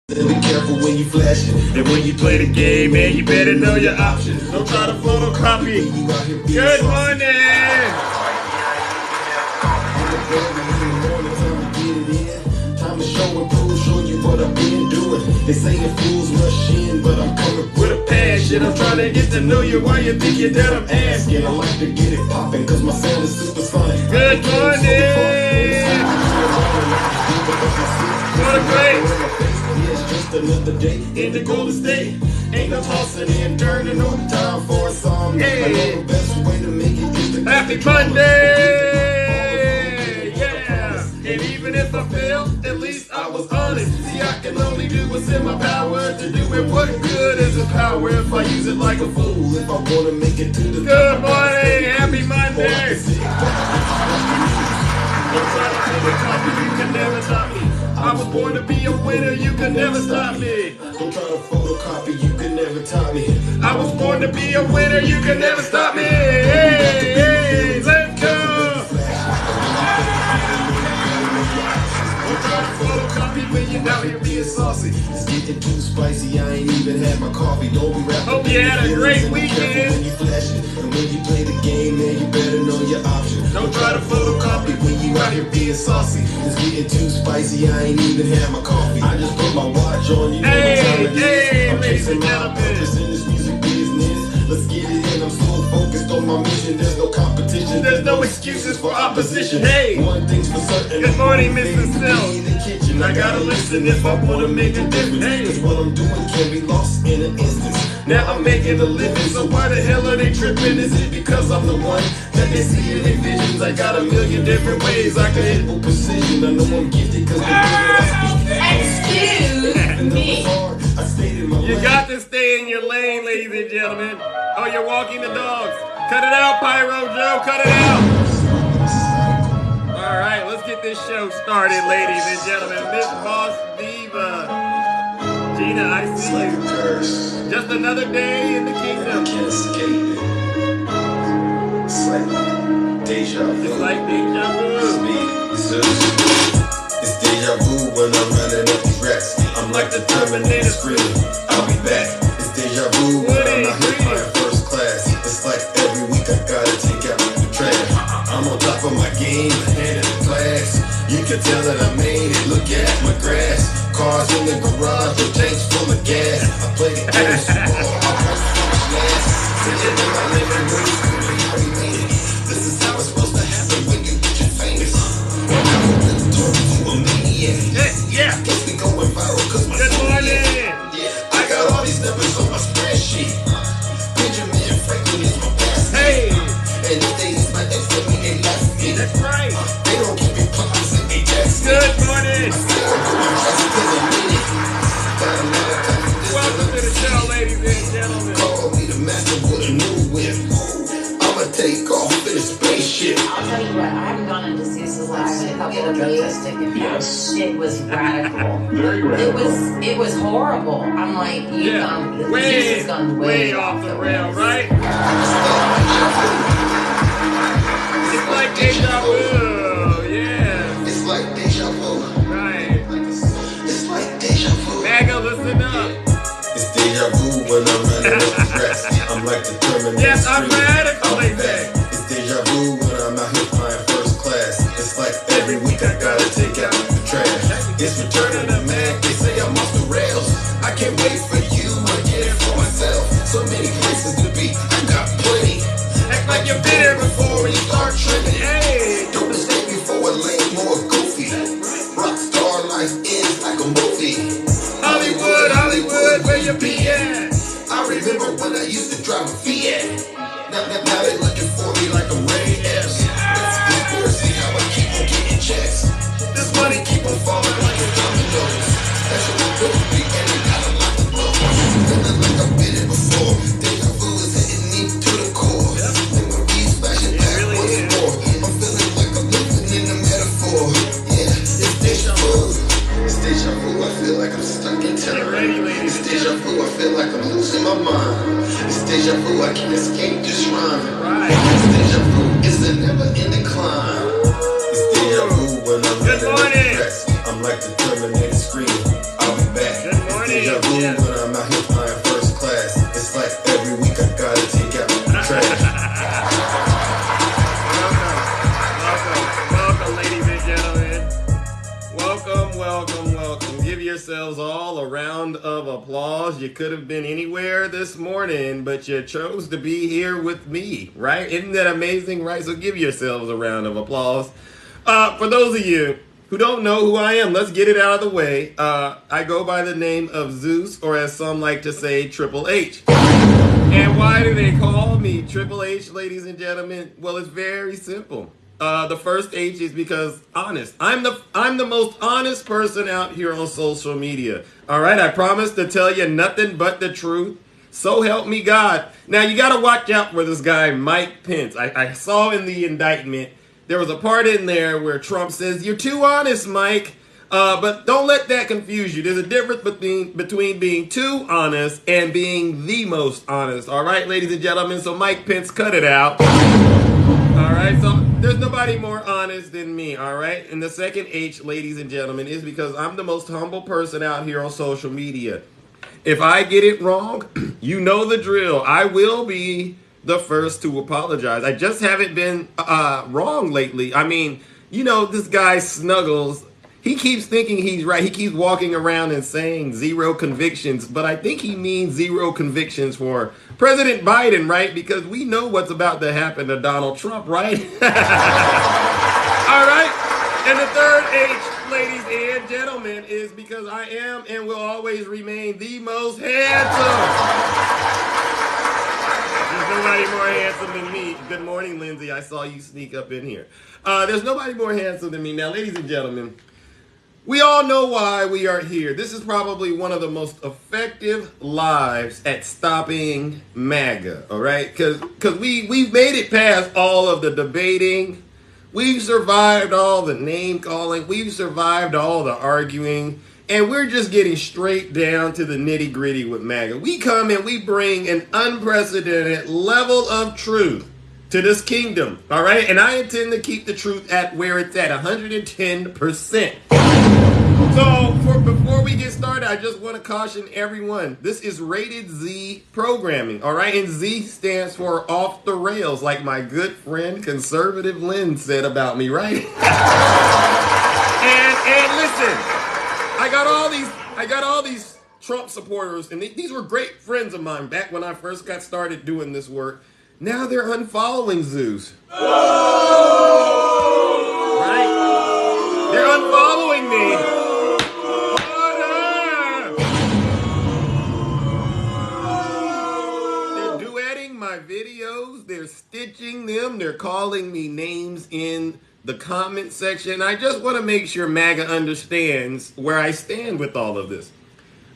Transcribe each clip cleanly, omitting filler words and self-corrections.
Be careful when you flashing, and when you play the game, man, you better know your options. Don't try to photocopy. Good morning. Time to show and prove, show you what I've been doing. They saying fools rush in, but I'm coming with a passion. I'm trying to get to know you while you thinking that I'm asking. I like to get it popping, cause my sound is super sonic. Good morning. What a great. Just another day in the Golden State. Ain't no tossing and turning, no time for a song. Hey. The best way to make it is to Happy Monday! Yeah! And even if I fail, at least I was honest. See, I can only do what's in my power to do it. What good is the power if I use it like a fool? If I wanna make it to the Good morning! Happy Monday! Don't try to hold a copy, you can never stop me. I was born to be a winner, you can never stop me. Don't try to photocopy, you can never top me. I was born to be a winner, you can never stop me. Hey, hey, let's go. Don't try to photocopy when you're out here being saucy. It's getting too spicy, I ain't even had my coffee. Don't be rapping. Hope you had a great weekend. When you flashing, and when you play the game, man, you better know your options. Don't try to photocopy when you out here being saucy. It's getting too spicy, I ain't even had my coffee. I just put my watch on, you know what time it is. I'm chasing my purpose in this music business. Let's get it in, I'm so focused on my mission. There's no competition, there's no excuses for opposition. Hey, one thing's for certain. Good morning, Mr. Still. I gotta listen if I wanna make a difference. Hey, cause what I'm doing can be lost in an instance. Now I'm making a living, so why the hell are they tripping? Is it because I'm the one that they see in their visions? I got a million different ways I can hit with precision. I know I'm gifted cause excuse me. You got to stay in your lane, ladies and gentlemen. Oh, you're walking the dogs. Cut it out, Pyro Joe, cut it out. All right, let's get this show started, ladies and gentlemen. Miss Boss Diva. Gina, I see you. Just another day in the kingdom. I can't escape it. It's like deja vu. It's like deja vu. It's me. It's deja vu when I'm running up these racks. I'm like the Terminator screaming, I'll be back. It's deja vu when I'm not here flying first class. It's like every week I gotta take out the trash. I'm on top of my game, ahead of the class. You can tell that I made it, look at my grass. Cars in the garage, the tanks full of gas. I play the game super hard, sitting in my living room, screaming how we made it. This is how it's supposed to happen when you get your famous. I'm open the door to a maniac. Yeah. I guess we going viral cause my Good morning. Yeah, I got all these numbers on my spreadsheet. Benjamin Franklin is my past. Hey. And if they use my ex, that mean they left me. That's right. They don't give me pockets and they jacks me. Good morning. Welcome to the show, ladies and gentlemen. Call me the master with a new whip. I'ma take off in a spaceship. I'll tell you what, I haven't gone into Caesar's last in a couple of years. Yes. It was radical. Very radical. It was horrible. I'm like, this has gone way off the rail, right? It's like deja vu, yeah. It's like deja vu. Right. It's like deja vu. Magga, listen up. It's deja vu when I'm running up the tracks. I'm like the Terminator. Yes, I'm radical, I'll they be say. back. It's deja vu when I'm out here flying first class. It's like every week I gotta take out the trash. It's Return of the Mac. They say I'm off the rails. I can't wait for you. I get it for myself. So many places to be. I got plenty. Act like you've been here before when you start tripping. Hey. Don't mistake me for a lame or a goofy. Rockstar life ends like a movie. Hollywood, Hollywood, where you be at? I remember when I used to drive a Fiat. Now they looking for me like I'm Ray S. It's a conspiracy how I keep on getting checks. This money keep on falling like a dominoes. That's what we built to be, and you gotta lock the door. Feeling like I've been it before. Deja vu is hitting me to the core. And when we splashing back once more, I'm feeling like I'm living in a metaphor. Yeah, it's deja vu. It's deja vu, I feel like I'm stuck in terror. It's deja vu, I feel like I'm losing my mind. It's deja vu, I can't escape this rhyme. It's deja vu, it's a never-ending climb. It's deja vu when I'm running up the tracks. I'm like the Terminator screaming, I'll be back. deja vu when I'm out here flying first class. It's like every week I gotta take out the trash. Welcome, ladies and gentlemen. Welcome. Give yourselves all a round of applause. You could have been anywhere this morning, but you chose to be here with me, right? Isn't that amazing, right? So give yourselves a round of applause. For those of you who don't know who I am, let's get it out of the way. I go by the name of Zeus, or as some like to say, Triple H. And why do they call me Triple H, ladies and gentlemen? Well, it's very simple. The first H is because honest. I'm the most honest person out here on social media. All right, I promise to tell you nothing but the truth. So help me God. Now, you got to watch out for this guy, Mike Pence. I saw in the indictment, there was a part in there where Trump says, "You're too honest, Mike." But don't let that confuse you. There's a difference between being too honest and being the most honest. All right, ladies and gentlemen. So Mike Pence, cut it out. All right, so there's nobody more honest than me, all right? And the second H, ladies and gentlemen, is because I'm the most humble person out here on social media. If I get it wrong, you know the drill. I will be the first to apologize. I just haven't been wrong lately. I mean, you know, this guy Snuggles, he keeps thinking he's right. He keeps walking around and saying zero convictions, but I think he means zero convictions for President Biden, right? Because we know what's about to happen to Donald Trump, right? All right. And the third H, ladies and gentlemen, is because I am and will always remain the most handsome. There's nobody more handsome than me. Good morning, Lindsay. I saw you sneak up in here. There's nobody more handsome than me. Now, ladies and gentlemen, we all know why we are here. This is probably one of the most effective lives at stopping MAGA, all right? Because we've made it past all of the debating. We've survived all the name calling. We've survived all the arguing. And we're just getting straight down to the nitty gritty with MAGA. We come and we bring an unprecedented level of truth to this kingdom, all right? And I intend to keep the truth at where it's at, 110%. So before we get started, I just want to caution everyone, this is rated Z programming, all right? And Z stands for off the rails, like my good friend Conservative Lynn said about me, right? and listen, I got all these Trump supporters, and these were great friends of mine back when I first got started doing this work. Now they're unfollowing Zeus. Right? They're unfollowing me. They're duetting my videos. They're stitching them. They're calling me names in the comment section. I just want to make sure MAGA understands where I stand with all of this.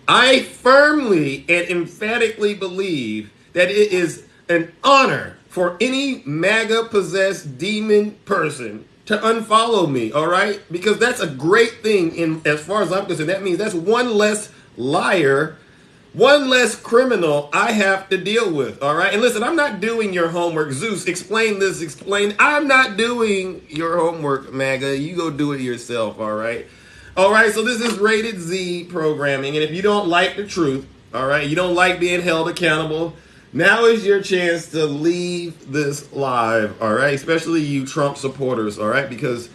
I firmly and emphatically believe that it is an honor for any MAGA-possessed demon person to unfollow me, all right? Because that's a great thing as far as I'm concerned. That means that's one less liar, one less criminal I have to deal with, all right? And listen, I'm not doing your homework. Zeus, explain this, explain. I'm not doing your homework, MAGA. You go do it yourself, all right? All right, so this is rated Z programming. And if you don't like the truth, all right, you don't like being held accountable, now is your chance to leave this live, all right? Especially you Trump supporters, all right? Because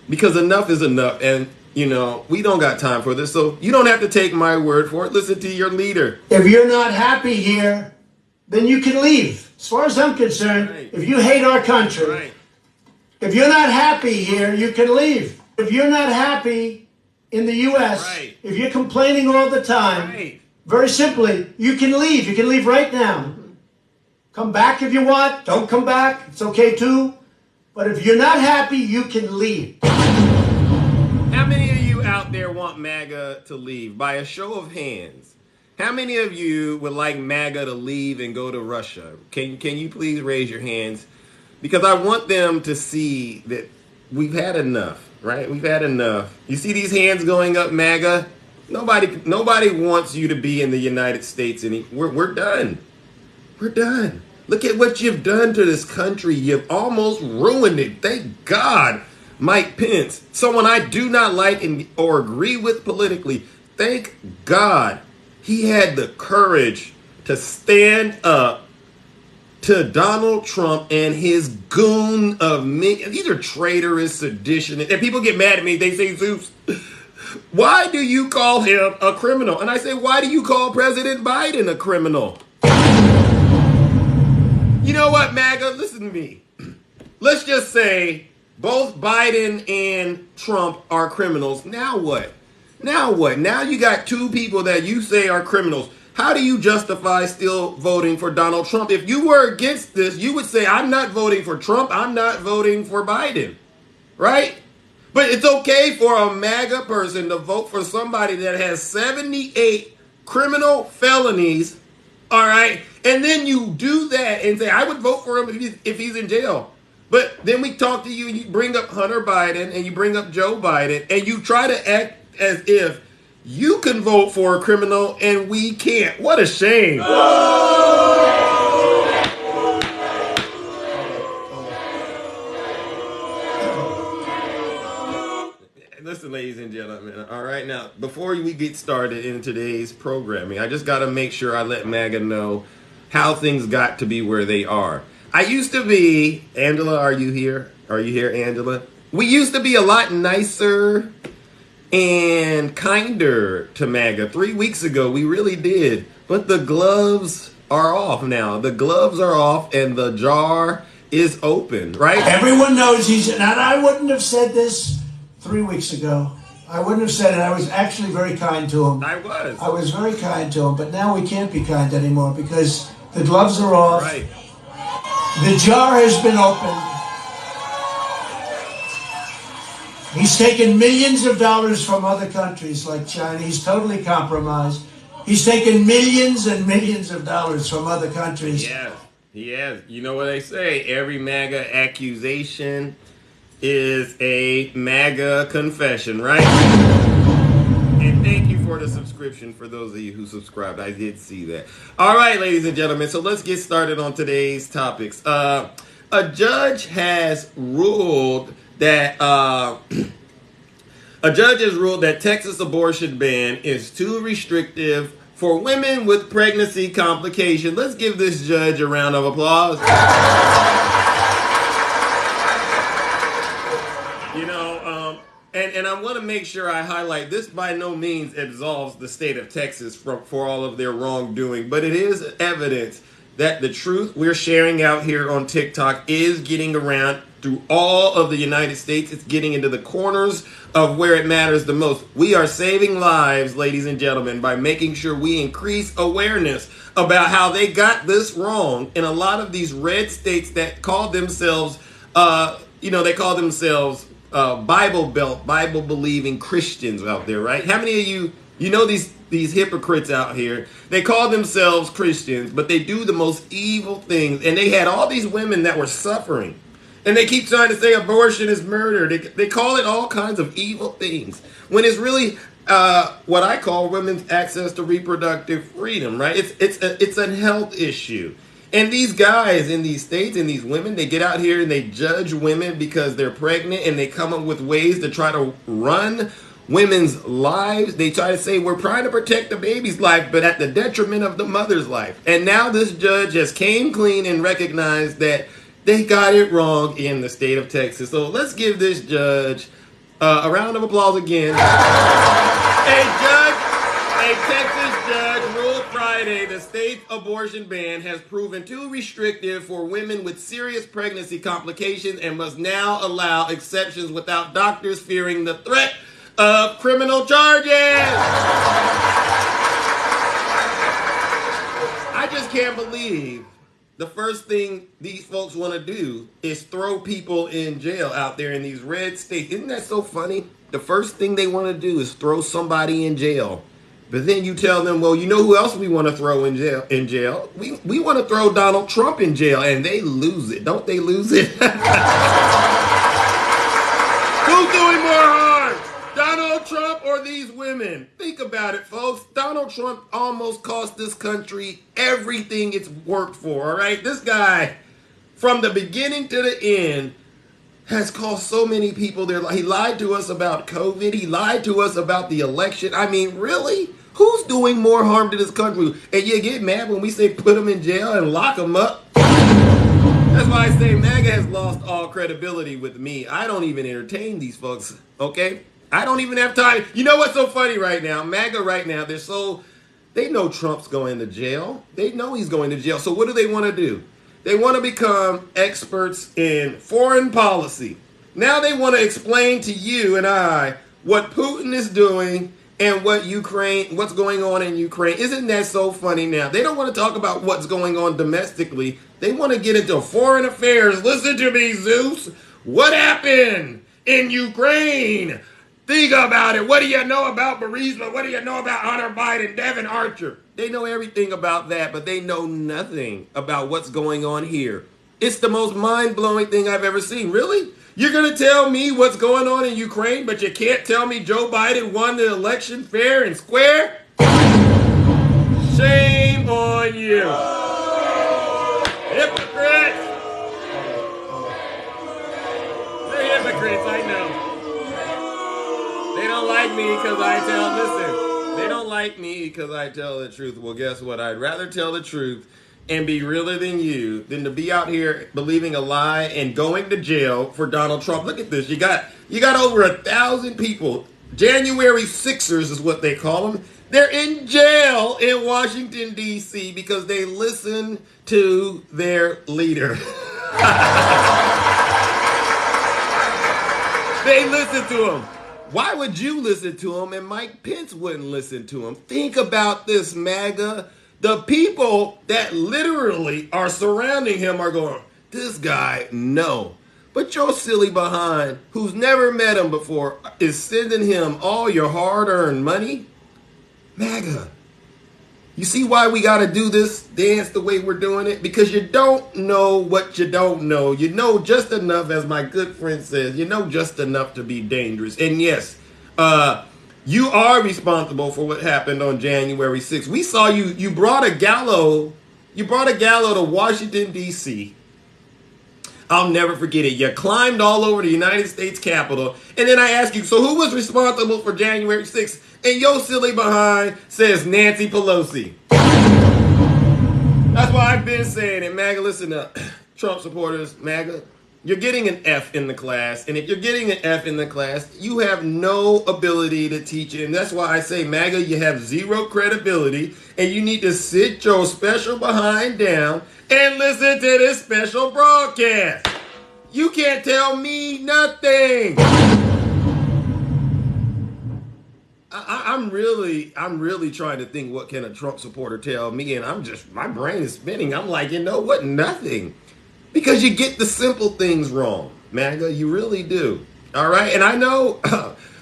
enough is enough. And, you know, we don't got time for this. So you don't have to take my word for it. Listen to your leader. If you're not happy here, then you can leave. As far as I'm concerned, right. If you hate our country, right. If you're not happy here, you can leave. If you're not happy in the U.S., right. If you're complaining all the time, right. Very simply, you can leave. You can leave right now. Come back if you want. Don't come back. It's okay too. But if you're not happy, you can leave. How many of you out there want MAGA to leave? By a show of hands, how many of you would like MAGA to leave and go to Russia? Can you please raise your hands? Because I want them to see that we've had enough, right? We've had enough. You see these hands going up, MAGA? Nobody wants you to be in the United States anymore. We're done. We're done. Look at what you've done to this country. You've almost ruined it. Thank God. Mike Pence, someone I do not like or agree with politically. Thank God he had the courage to stand up to Donald Trump and his goon of me. These are traitorous, seditionists. And people get mad at me. They say, Zeus, why do you call him a criminal? And I say, why do you call President Biden a criminal? You know what, MAGA? Listen to me. Let's just say both Biden and Trump are criminals. Now what? Now what? Now you got two people that you say are criminals. How do you justify still voting for Donald Trump? If you were against this, you would say, I'm not voting for Trump. I'm not voting for Biden. Right? But it's okay for a MAGA person to vote for somebody that has 78 criminal felonies. All right? And then you do that and say, I would vote for him if he's in jail. But then we talk to you and you bring up Hunter Biden and you bring up Joe Biden and you try to act as if you can vote for a criminal and we can't. What a shame. Listen, ladies and gentlemen, all right, now, before we get started in today's programming, I just got to make sure I let MAGA know how things got to be where they are. I used to be, Angela, are you here? Are you here, Angela? We used to be a lot nicer and kinder to MAGA. 3 weeks ago, we really did. But the gloves are off now. The gloves are off and the jar is open, right? Everyone knows and I wouldn't have said this 3 weeks ago. I wouldn't have said it. I was actually very kind to him. I was very kind to him, but now we can't be kind anymore because the gloves are off. Right. The jar has been opened. He's taken millions of dollars from other countries like China. He's totally compromised. He's taken millions and millions of dollars from other countries. Yeah, he has. You know what they say? Every MAGA accusation is a MAGA confession, right? And thank you for the subscription for those of you who subscribed. I did see that. All right, ladies and gentlemen, so let's get started on today's topics. A judge has ruled that Texas abortion ban is too restrictive for women with pregnancy complications. Let's give this judge a round of applause. And I want to make sure I highlight this by no means absolves the state of Texas for all of their wrongdoing, but it is evidence that the truth we're sharing out here on TikTok is getting around through all of the United States. It's getting into the corners of where it matters the most. We are saving lives, ladies and gentlemen, by making sure we increase awareness about how they got this wrong in a lot of these red states that call themselves, Bible Belt, Bible believing Christians out there, right? How many of you know these hypocrites out here? They call themselves Christians, but they do the most evil things. And they had all these women that were suffering. And they keep trying to say abortion is murder. They call it all kinds of evil things. When it's really what I call women's access to reproductive freedom, right? It's a health issue. And these guys in these states and these women, they get out here and they judge women because they're pregnant and they come up with ways to try to run women's lives. They try to say we're trying to protect the baby's life, but at the detriment of the mother's life. And now this judge has came clean and recognized that they got it wrong in the state of Texas. So let's give this judge a round of applause again. A Texas judge ruled Friday the state's abortion ban has proven too restrictive for women with serious pregnancy complications and must now allow exceptions without doctors fearing the threat of criminal charges. I just can't believe the first thing these folks want to do is throw people in jail out there in these red states. Isn't that so funny? The first thing they want to do is throw somebody in jail. But then you tell them, well, you know who else we want to throw in jail? We want to throw Donald Trump in jail, and they lose it. Don't they lose it? Who's doing more harm? Donald Trump or these women? Think about it, folks. Donald Trump almost cost this country everything it's worked for, all right? This guy, from the beginning to the end, has cost so many people their life. He lied to us about COVID. He lied to us about the election. I mean, really? Who's doing more harm to this country? And you get mad when we say put them in jail and lock them up? That's why I say MAGA has lost all credibility with me. I don't even entertain these folks, okay? I don't even have time. You know what's so funny right now? MAGA right now, they know Trump's going to jail. They know he's going to jail. So what do they want to do? They want to become experts in foreign policy. Now they want to explain to you and I what Putin is doing and what's going on in Ukraine. Isn't that so funny now? They don't want to talk about what's going on domestically. They want to get into foreign affairs. Listen to me, Zeus. What happened in Ukraine? Think about it. What do you know about Burisma? What do you know about Hunter Biden, Devin Archer? They know everything about that, but they know nothing about what's going on here. It's the most mind-blowing thing I've ever seen. Really? You're going to tell me what's going on in Ukraine, but you can't tell me Joe Biden won the election fair and square? Shame on you. Hypocrites. They're hypocrites, I know. They don't like me because they don't like me because I tell the truth. Well, guess what? I'd rather tell the truth and be realer than you than to be out here believing a lie and going to jail for Donald Trump. Look at this. You got over 1,000 people. January 6ers is what they call them. They're in jail in Washington, D.C. because they listen to their leader. They listen to him. Why would you listen to him and Mike Pence wouldn't listen to him? Think about this, MAGA. The people that literally are surrounding him are going, this guy, no. But your silly behind, who's never met him before, is sending him all your hard-earned money? MAGA, you see why we got to do this dance the way we're doing it? Because you don't know what you don't know. You know just enough, as my good friend says, you know just enough to be dangerous. And yes, you are responsible for what happened on January 6th. We saw you brought a gallows to Washington, D.C. I'll never forget it. You climbed all over the United States Capitol. And then I asked you, so who was responsible for January 6th? And your silly behind says Nancy Pelosi. That's why I've been saying it, MAGA. Listen up, Trump supporters, MAGA. You're getting an F in the class. And if you're getting an F in the class, you have no ability to teach it. And that's why I say, MAGA, you have zero credibility. And you need to sit your special behind down and listen to this special broadcast. You can't tell me nothing. I'm really trying to think, what can a Trump supporter tell me? And my brain is spinning. I'm like, you know what? Nothing. Because you get the simple things wrong, MAGA. You really do. All right. And I know,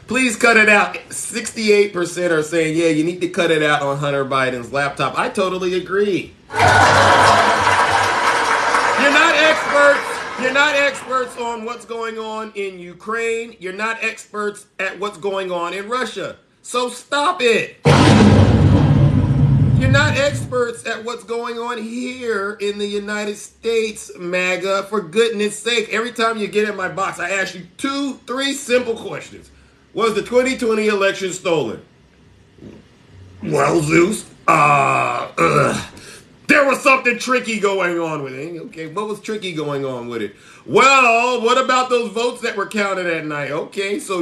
please cut it out. 68% are saying, yeah, you need to cut it out on Hunter Biden's laptop. I totally agree. You're not experts on what's going on in Ukraine. You're not experts at what's going on in Russia. So stop it. You're not experts at what's going on here in the United States, MAGA. For goodness sake, every time you get in my box, I ask you 2-3 simple questions. Was the 2020 election stolen? Well, Zeus, there was something tricky going on with it. Okay, what was tricky going on with it? Well, what about those votes that were counted at night? Okay, so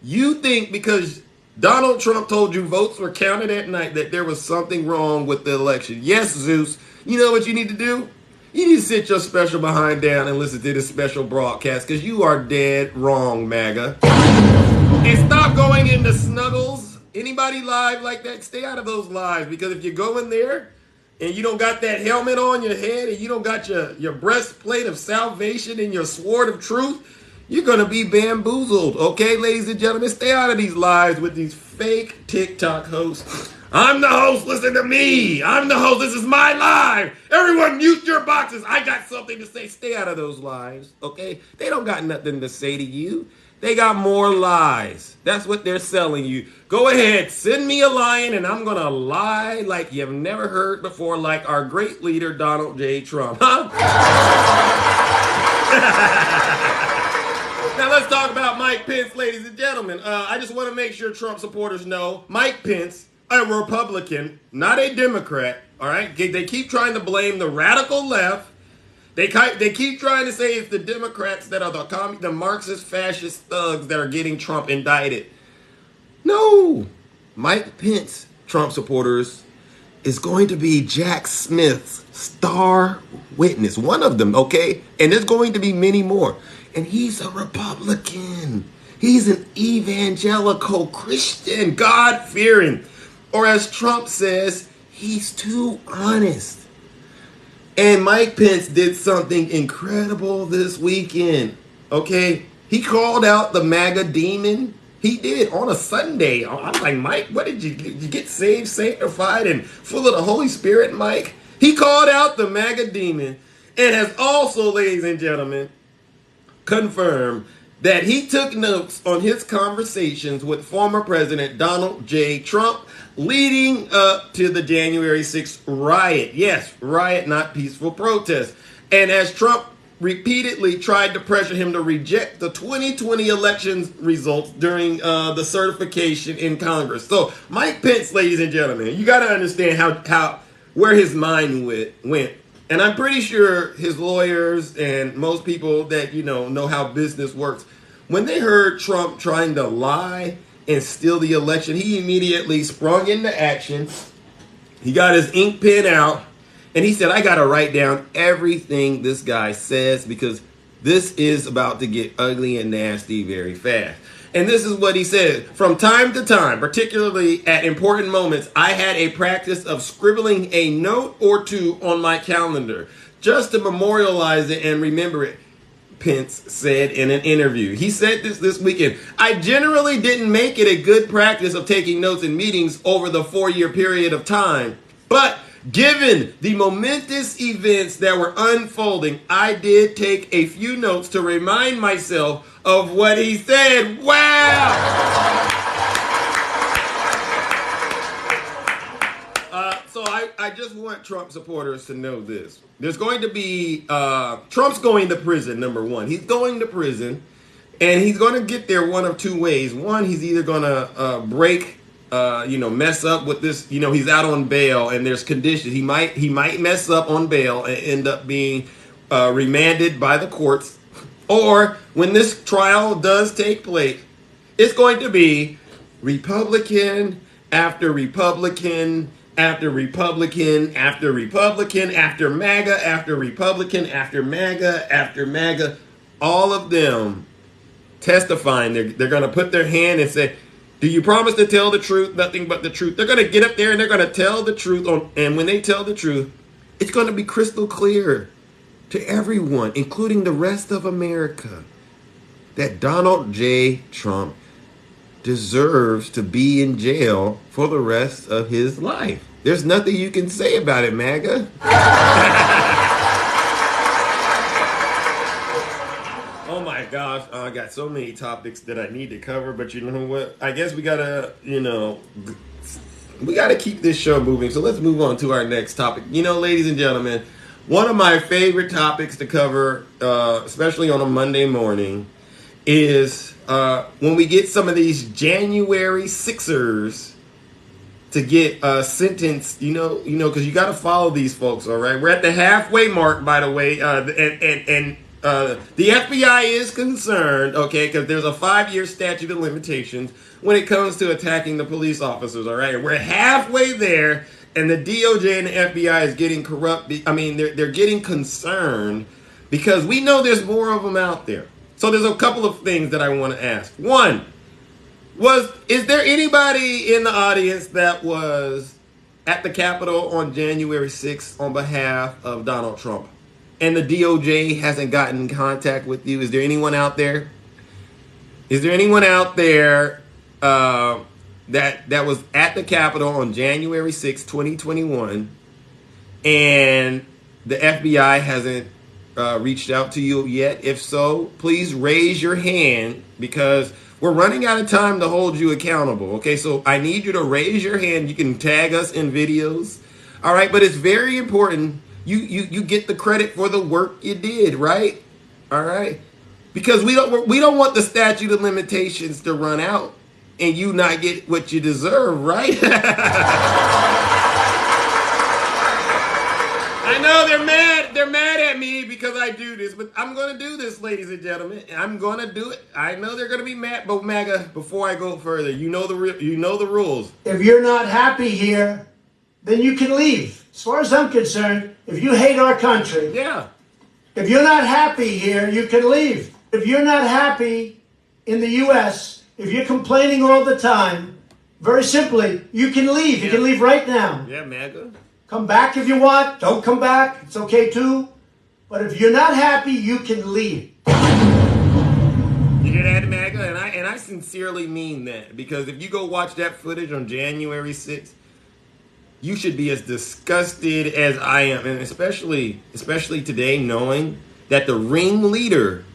you think because Donald Trump told you votes were counted at night that there was something wrong with the election? Yes, Zeus. You know what you need to do? You need to sit your special behind down and listen to this special broadcast, because you are dead wrong, MAGA. And stop going into snuggles. Anybody live like that, stay out of those lives, because if you go in there and you don't got that helmet on your head and you don't got your breastplate of salvation and your sword of truth, you're going to be bamboozled. Okay, ladies and gentlemen, stay out of these lives with these fake TikTok hosts. I'm the host, listen to me. I'm the host, this is my live. Everyone mute your boxes. I got something to say. Stay out of those lives, okay? They don't got nothing to say to you. They got more lies. That's what they're selling you. Go ahead, send me a lion, and I'm going to lie like you've never heard before, like our great leader, Donald J. Trump. Huh? Now let's talk about Mike Pence, ladies and gentlemen. I just want to make sure Trump supporters know Mike Pence a Republican, not a Democrat, all right? They keep trying to blame the radical left. They keep trying to say it's the Democrats that are the Marxist fascist thugs that are getting Trump indicted. No. Mike Pence, Trump supporters, is going to be Jack Smith's star witness. One of them, okay? And there's going to be many more. And he's a Republican. He's an evangelical Christian, God-fearing. Or as Trump says, he's too honest. And Mike Pence did something incredible this weekend, okay? He called out the MAGA demon. He did on a Sunday. I'm like, Mike, what did you get saved, sanctified, and full of the Holy Spirit, Mike? He called out the MAGA demon and has also, ladies and gentlemen, confirmed that he took notes on his conversations with former President Donald J. Trump leading up to the January 6th riot. Yes, riot, not peaceful protest. And as Trump repeatedly tried to pressure him to reject the 2020 election results during the certification in Congress. So Mike Pence, ladies and gentlemen, you got to understand how where his mind went. And I'm pretty sure his lawyers and most people that, know how business works, when they heard Trump trying to lie and steal the election, he immediately sprung into action. He got his ink pen out and he said, I got to write down everything this guy says because this is about to get ugly and nasty very fast. And this is what he said. From time to time, particularly at important moments, I had a practice of scribbling a note or two on my calendar just to memorialize it and remember it, Pence said in an interview. He said this weekend. I generally didn't make it a good practice of taking notes in meetings over the 4-year period of time. But given the momentous events that were unfolding, I did take a few notes to remind myself of what he said. Wow! So I just want Trump supporters to know this. There's going to be, Trump's going to prison, number one. He's going to prison, and he's going to get there one of two ways. One, he's either going to mess up with this, he's out on bail, and there's conditions. He might mess up on bail and end up being remanded by the courts. Or when this trial does take place, it's going to be Republican after Republican after Republican after Republican after MAGA after Republican after MAGA after MAGA, all of them testifying. They're going to put their hand and say, do you promise to tell the truth, nothing but the truth? They're going to get up there and they're going to tell the truth. And when they tell the truth, it's going to be crystal clear to everyone, including the rest of America, that Donald J. Trump deserves to be in jail for the rest of his life. There's nothing you can say about it, MAGA. Oh my gosh, I got so many topics that I need to cover, but you know what? I guess we gotta, we gotta keep this show moving. So let's move on to our next topic. Ladies and gentlemen, one of my favorite topics to cover, especially on a Monday morning, is when we get some of these January Sixers to get sentenced, because you got to follow these folks, all right? We're at the halfway mark, by the way, and the FBI is concerned, okay, because there's a 5-year statute of limitations when it comes to attacking the police officers, all right? We're halfway there, and the DOJ and the FBI is getting corrupt. I mean, they're getting concerned because we know there's more of them out there. So there's a couple of things that I want to ask. One, is there anybody in the audience that was at the Capitol on January 6th on behalf of Donald Trump and the DOJ hasn't gotten in contact with you? Is there anyone out there? Is there anyone out there that was at the Capitol on January 6th, 2021, and the FBI hasn't reached out to you yet? If so, please raise your hand because we're running out of time to hold you accountable. Okay, so I need you to raise your hand. You can tag us in videos. All right, but it's very important you get the credit for the work you did, right? All right, because we don't want the statute of limitations to run out and you not get what you deserve, right? I know they're mad. They're mad at me because I do this, but I'm going to do this, ladies and gentlemen. I'm going to do it. I know they're going to be mad, but MAGA, before I go further, you know the rules. If you're not happy here, then you can leave. As far as I'm concerned, if you hate our country, yeah. If you're not happy here, you can leave. If you're not happy in the U.S., if you're complaining all the time, very simply, you can leave. Yeah. You can leave right now. Yeah, MAGA. Come back if you want. Don't come back. It's okay too. But if you're not happy, you can leave. You hear that, MAGA? And I sincerely mean that, because if you go watch that footage on January 6th, you should be as disgusted as I am, and especially today, knowing that the ringleader,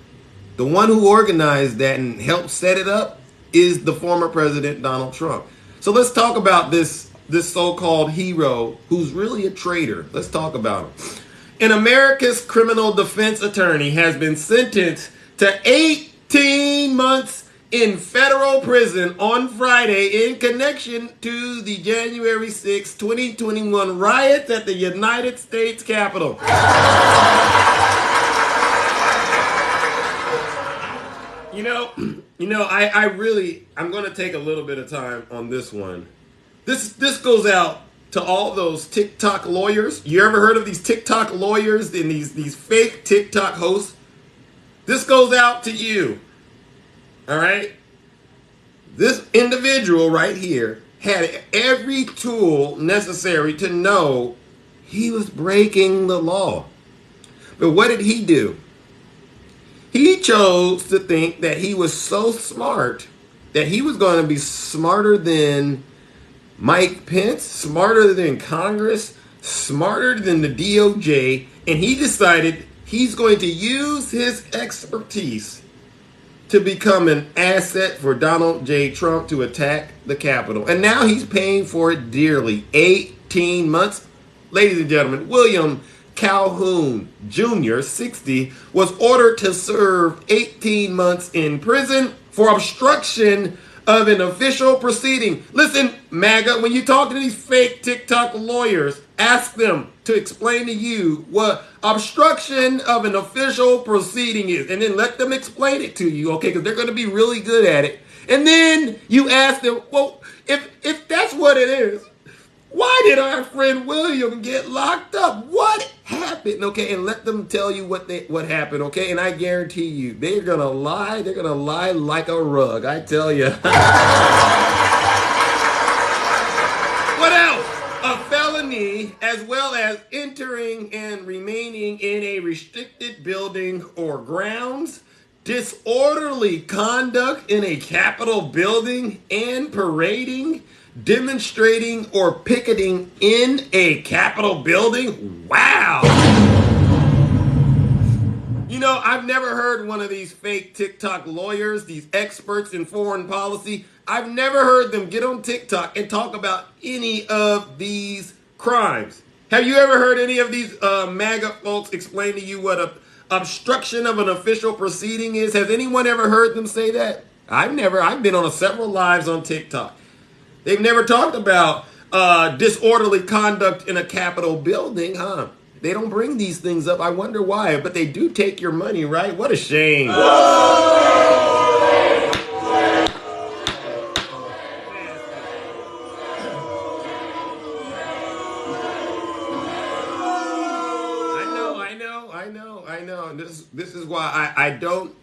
the one who organized that and helped set it up, is the former president, Donald Trump. So let's talk about this so-called hero who's really a traitor. Let's talk about him. An America's criminal defense attorney has been sentenced to 18 months in federal prison on Friday in connection to the January 6, 2021 riots at the United States Capitol. I'm going to take a little bit of time on this one. This goes out to all those TikTok lawyers. You ever heard of these TikTok lawyers and these fake TikTok hosts? This goes out to you. All right? This individual right here had every tool necessary to know he was breaking the law. But what did he do? He chose to think that he was so smart that he was going to be smarter than Mike Pence, smarter than Congress, smarter than the DOJ, and he decided he's going to use his expertise to become an asset for Donald J. Trump to attack the Capitol. And now he's paying for it dearly. 18 months. Ladies and gentlemen, William Calhoun Jr., 60, was ordered to serve 18 months in prison for obstruction of an official proceeding. Listen, MAGA, when you talk to these fake TikTok lawyers, ask them to explain to you what obstruction of an official proceeding is, and then let them explain it to you, okay? Because they're going to be really good at it. And then you ask them, well, if that's what it is, why did our friend William get locked up? What happened? Okay, and let them tell you what happened, okay? And I guarantee you, they're going to lie. They're going to lie like a rug, I tell you. What else? A felony, as well as entering and remaining in a restricted building or grounds, disorderly conduct in a Capitol building, and parading, demonstrating, or picketing in a Capitol building. Wow. You know, I've never heard one of these fake TikTok lawyers, these experts in foreign policy, I've never heard them get on TikTok and talk about any of these crimes. Have you ever heard any of these MAGA folks explain to you what a obstruction of an official proceeding is? Has anyone ever heard them say that? I've never. I've been on several lives on TikTok. They've never talked about disorderly conduct in a Capitol building, huh? They don't bring these things up. I wonder why, but they do take your money, right? What a shame. I know. This is why I don't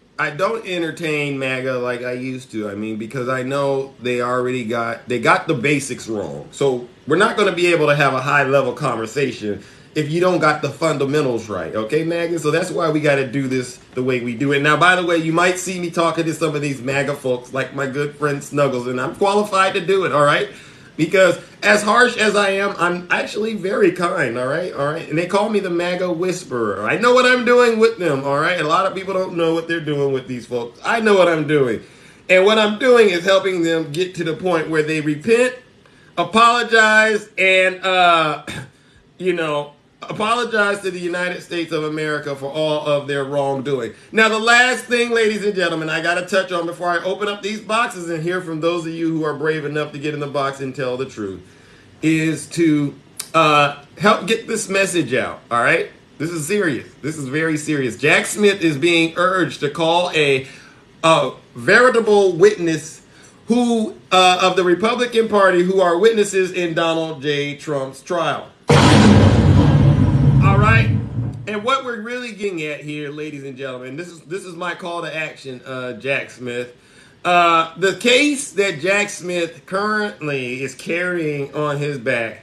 entertain MAGA like I used to. I mean, because I know they got the basics wrong. So we're not going to be able to have a high level conversation if you don't got the fundamentals right. Okay, MAGA? So that's why we got to do this the way we do it. Now, by the way, you might see me talking to some of these MAGA folks like my good friend Snuggles, and I'm qualified to do it, all right? Because as harsh as I am, I'm actually very kind, all right? And they call me the MAGA whisperer. I know what I'm doing with them, all right? A lot of people don't know what they're doing with these folks. I know what I'm doing. And what I'm doing is helping them get to the point where they repent, apologize, and, apologize to the United States of America for all of their wrongdoing. Now, the last thing, ladies and gentlemen, I got to touch on before I open up these boxes and hear from those of you who are brave enough to get in the box and tell the truth, is to help get this message out, all right? This is serious. This is very serious. Jack Smith is being urged to call a veritable witness who of the Republican Party who are witnesses in Donald J. Trump's trial. All right? And what we're really getting at here, ladies and gentlemen, this is my call to action, Jack Smith. The case that Jack Smith currently is carrying on his back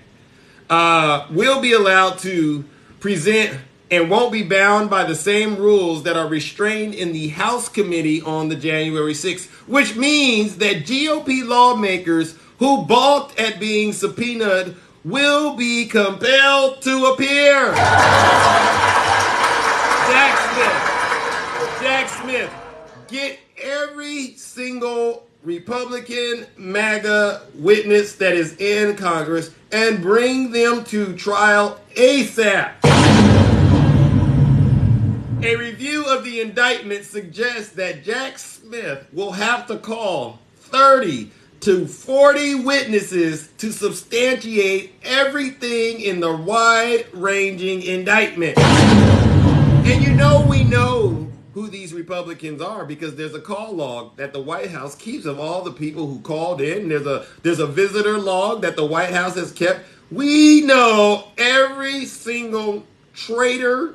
will be allowed to present and won't be bound by the same rules that are restrained in the House committee on the January 6th, which means that GOP lawmakers who balked at being subpoenaed will be compelled to appear. Jack Smith, get every single Republican MAGA witness that is in Congress and bring them to trial ASAP. A review of the indictment suggests that Jack Smith will have to call 30 to 40 witnesses to substantiate everything in the wide-ranging indictment. And we know who these Republicans are because there's a call log that the White House keeps of all the people who called in. There's a visitor log that the White House has kept. We know every single traitor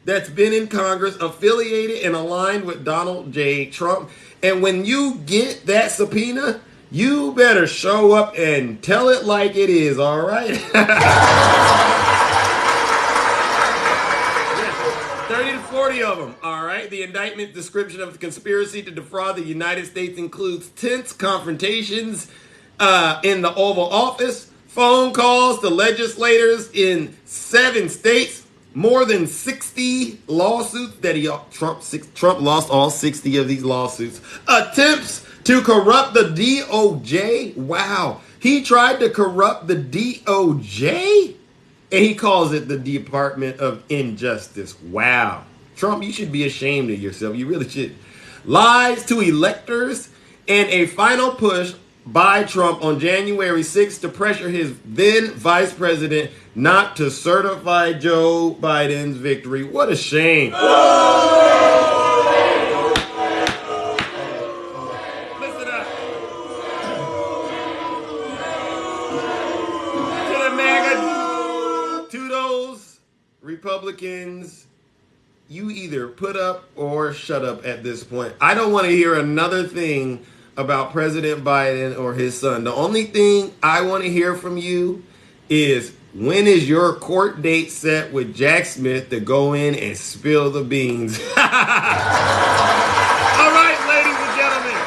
that's been in Congress, affiliated and aligned with Donald J. Trump. And when you get that subpoena, you better show up and tell it like it is, all right? Yeah, 30 to 40 of them, all right? The indictment description of the conspiracy to defraud the United States includes tense confrontations in the Oval Office, phone calls to legislators in 7 states, more than 60 lawsuits that Trump lost all 60 of these lawsuits. Attempts to corrupt the DOJ. Wow. He tried to corrupt the DOJ? And he calls it the Department of Injustice. Wow. Trump, you should be ashamed of yourself. You really should. Lies to electors and a final push by Trump on January 6th to pressure his then vice president not to certify Joe Biden's victory. What a shame. Listen up. To the MAGA, to those Republicans, you either put up or shut up at this point. I don't want to hear another thing about President Biden or his son. The only thing I want to hear from you is, when is your court date set with Jack Smith to go in and spill the beans? All right, ladies and gentlemen,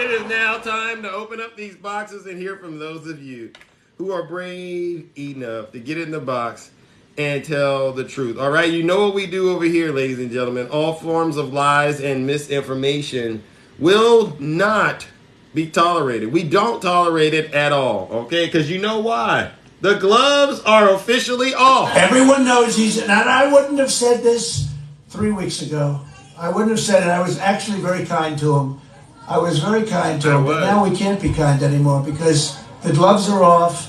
it is now time to open up these boxes and hear from those of you who are brave enough to get in the box and tell the truth. All right, you know what we do over here, ladies and gentlemen. All forms of lies and misinformation will not be tolerated. We don't tolerate it at all, okay? Because you know why? The gloves are officially off. Everyone knows and I wouldn't have said this 3 weeks ago. I wouldn't have said it. I was actually very kind to him. I was very kind to him, but now we can't be kind anymore because the gloves are off.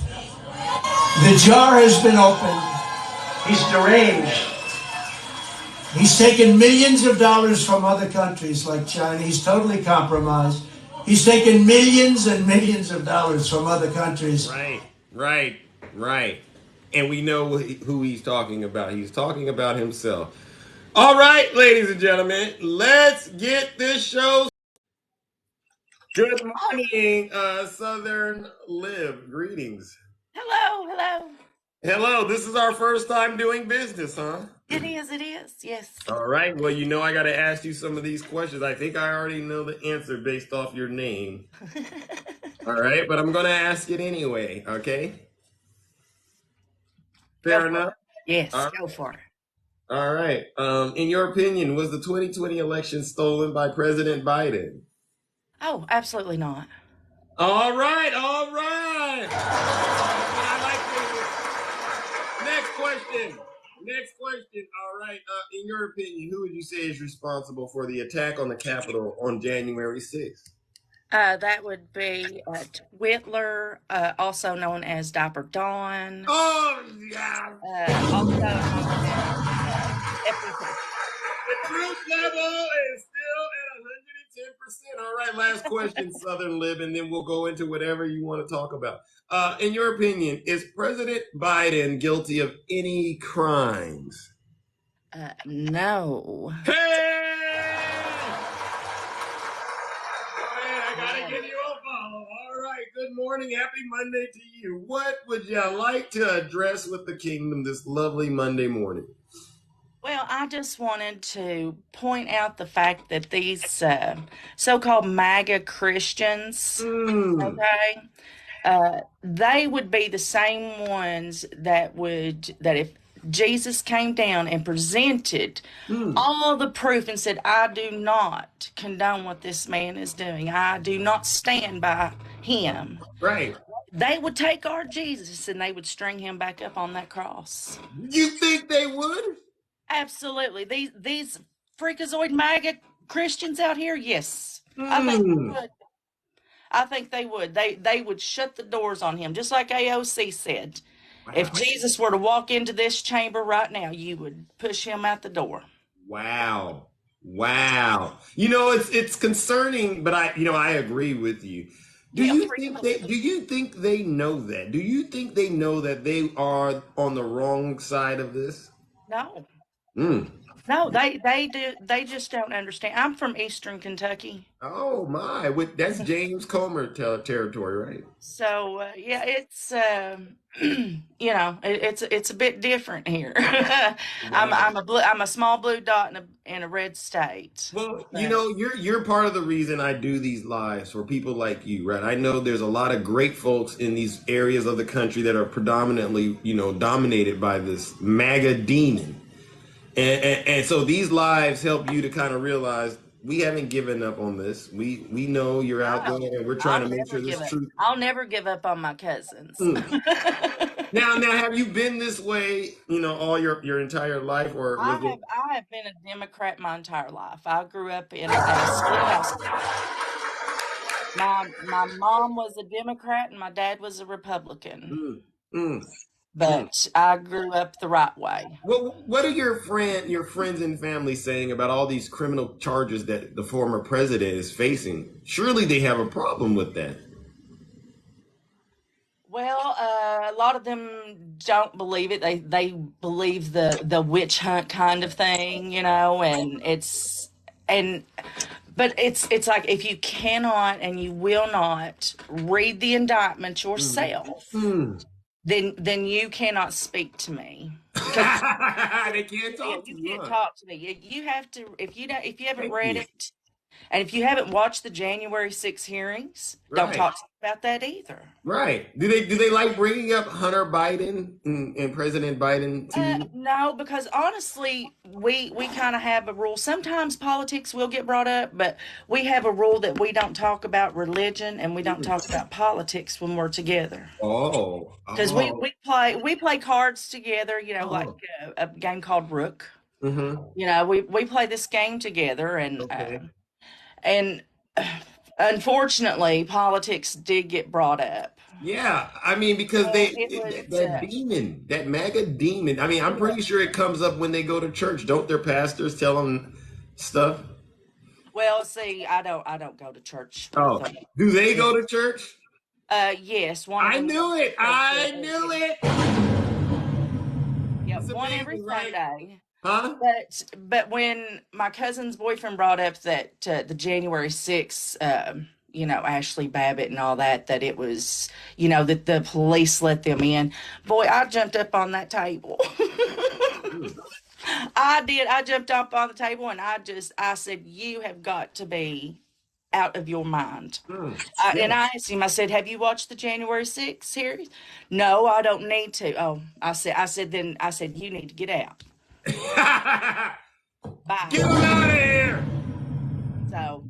The jar has been opened. He's deranged. He's taken millions of dollars from other countries like China. He's totally compromised. He's taken millions and millions of dollars from other countries. Right. And we know who he's talking about. He's talking about himself. All right, ladies and gentlemen, let's get this show. Good morning, Southern Liv. Greetings. Hello, this is our first time doing business, huh? It is, yes. All right, well, I got to ask you some of these questions. I think I already know the answer based off your name. All right, but I'm going to ask it anyway, okay? Fair enough? Yes, go for it. All right. In your opinion, was the 2020 election stolen by President Biden? Oh, absolutely not. All right. I like this. Next question. in your opinion, who would you say is responsible for the attack on the Capitol on January 6th? That would be Whitler, also known as Diaper Dawn, Oh, yeah. also known as FDP. The truth level is still at 110%. All right, last question, Southern Lib, and then we'll go into whatever you want to talk about. In your opinion, is President Biden guilty of any crimes? No. Hey! I gotta give you a follow. All right, good morning. Happy Monday to you. What would you like to address with the kingdom this lovely Monday morning? Well, I just wanted to point out the fact that these so-called MAGA Christians, okay, they would be the same ones that if Jesus came down and presented all the proof and said, I do not condone what this man is doing. I do not stand by him. Right. They would take our Jesus and they would string him back up on that cross. You think they would? Absolutely. These freakazoid MAGA Christians out here, yes. I think they would. I think they would. They would shut the doors on him, just like AOC said. Wow. If Jesus were to walk into this chamber right now, you would push him out the door. Wow. You know, it's concerning, but I agree with you. Do you think they know that? Do you think they know that they are on the wrong side of this? No. No, they do. They just don't understand. I'm from Eastern Kentucky. Oh my! That's James Comer territory, right? So yeah, it's it's a bit different here. Wow. I'm a small blue dot in a red state. Well, you're part of the reason I do these lives for people like you, right? I know there's a lot of great folks in these areas of the country that are predominantly, dominated by this MAGA demon. And so these lives help you to kind of realize we haven't given up on this. We know you're out there, and we're trying to make sure this truth. I'll never give up on my cousins. Now, have you been this way, all your entire life, or I have been a Democrat my entire life. I grew up in a schoolhouse. My mom was a Democrat and my dad was a Republican. But I grew up the right way. Well, what are your friends and family saying about all these criminal charges that the former president is facing? Surely they have a problem with that. Well, a lot of them don't believe it. They believe the witch hunt kind of thing, and but it's like if you cannot and you will not read the indictment yourself. Then you cannot speak to me. They can't talk to you. You can't talk to me. You have to if you haven't read it, and if you haven't watched the January 6 hearings, don't talk about that either. Right. Do they like bringing up Hunter Biden and President Biden to you? No, because honestly, we kind of have a rule. Sometimes politics will get brought up, but we have a rule that we don't talk about religion and we don't talk about politics when we're together. Oh. Because we play cards together, like a game called Rook. We play this game together, and unfortunately, politics did get brought up. Yeah, I mean, because that demon, that MAGA demon. I mean, I'm pretty sure it comes up when they go to church. Don't their pastors tell them stuff? Well, see, I don't go to church. Oh, do they go to church? Yes. I knew it. Yeah, one every Sunday. Huh? But when my cousin's boyfriend brought up that the January 6th, Ashley Babbitt and all that it was, that the police let them in. Boy, I jumped up on that table. I did. I jumped up on the table and I said, you have got to be out of your mind. And I asked him, I said, have you watched the January 6th series? No, I don't need to. Oh, I said, you need to get out. Bye. Get out of here. So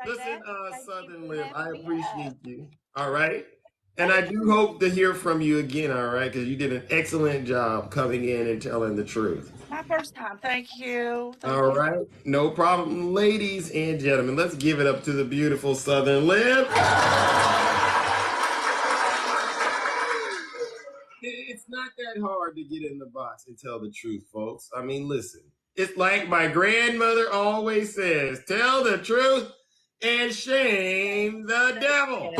listen, Southern Live, I appreciate you. All right. And I Thank do hope to hear from you again, all right? Because you did an excellent job coming in and telling the truth. My first time. Thank you. All Thank you. right, no problem. Ladies and gentlemen, let's give it up to the beautiful Southern Liv. It's not that hard to get in the box and tell the truth, folks. I mean, listen, it's like my grandmother always says, tell the truth and shame the devil.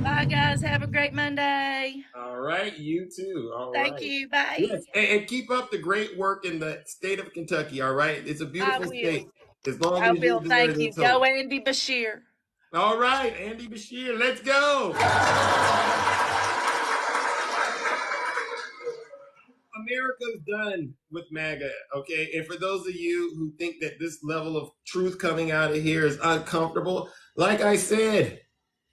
Bye, guys. Have a great Monday. All right, you too. All Thank right. you. Bye. Yes, and keep up the great work in the state of Kentucky, all right? It's a I beautiful will. state as long I as you're will. there Thank to you. Go, hope. Andy Bashir. All right, Andy Bashir, let's go. America's done with MAGA, okay? And for those of you who think that this level of truth coming out of here is uncomfortable, like I said,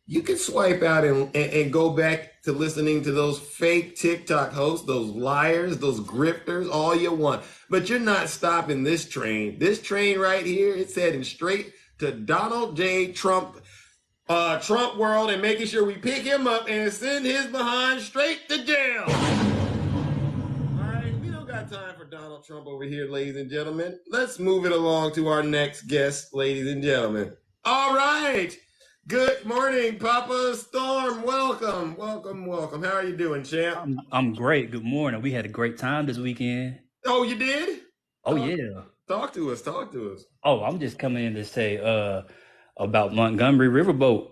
you can swipe out and go back to listening to those fake TikTok hosts, those liars, those grifters, all you want. But you're not stopping this train. This train right here, it's heading straight to Donald J. Trump world and making sure we pick him up and send his behind straight to jail. We don't got time for Donald Trump over here, ladies and gentlemen. Let's move it along to our next guest, ladies and gentlemen. All right. Good morning, Papa Storm. Welcome, welcome, welcome. How are you doing, champ? I'm great. Good morning. We had a great time this weekend. Oh, you did? Oh, yeah. Talk to us. Talk to us. Oh, I'm just coming in to say about Montgomery Riverboat.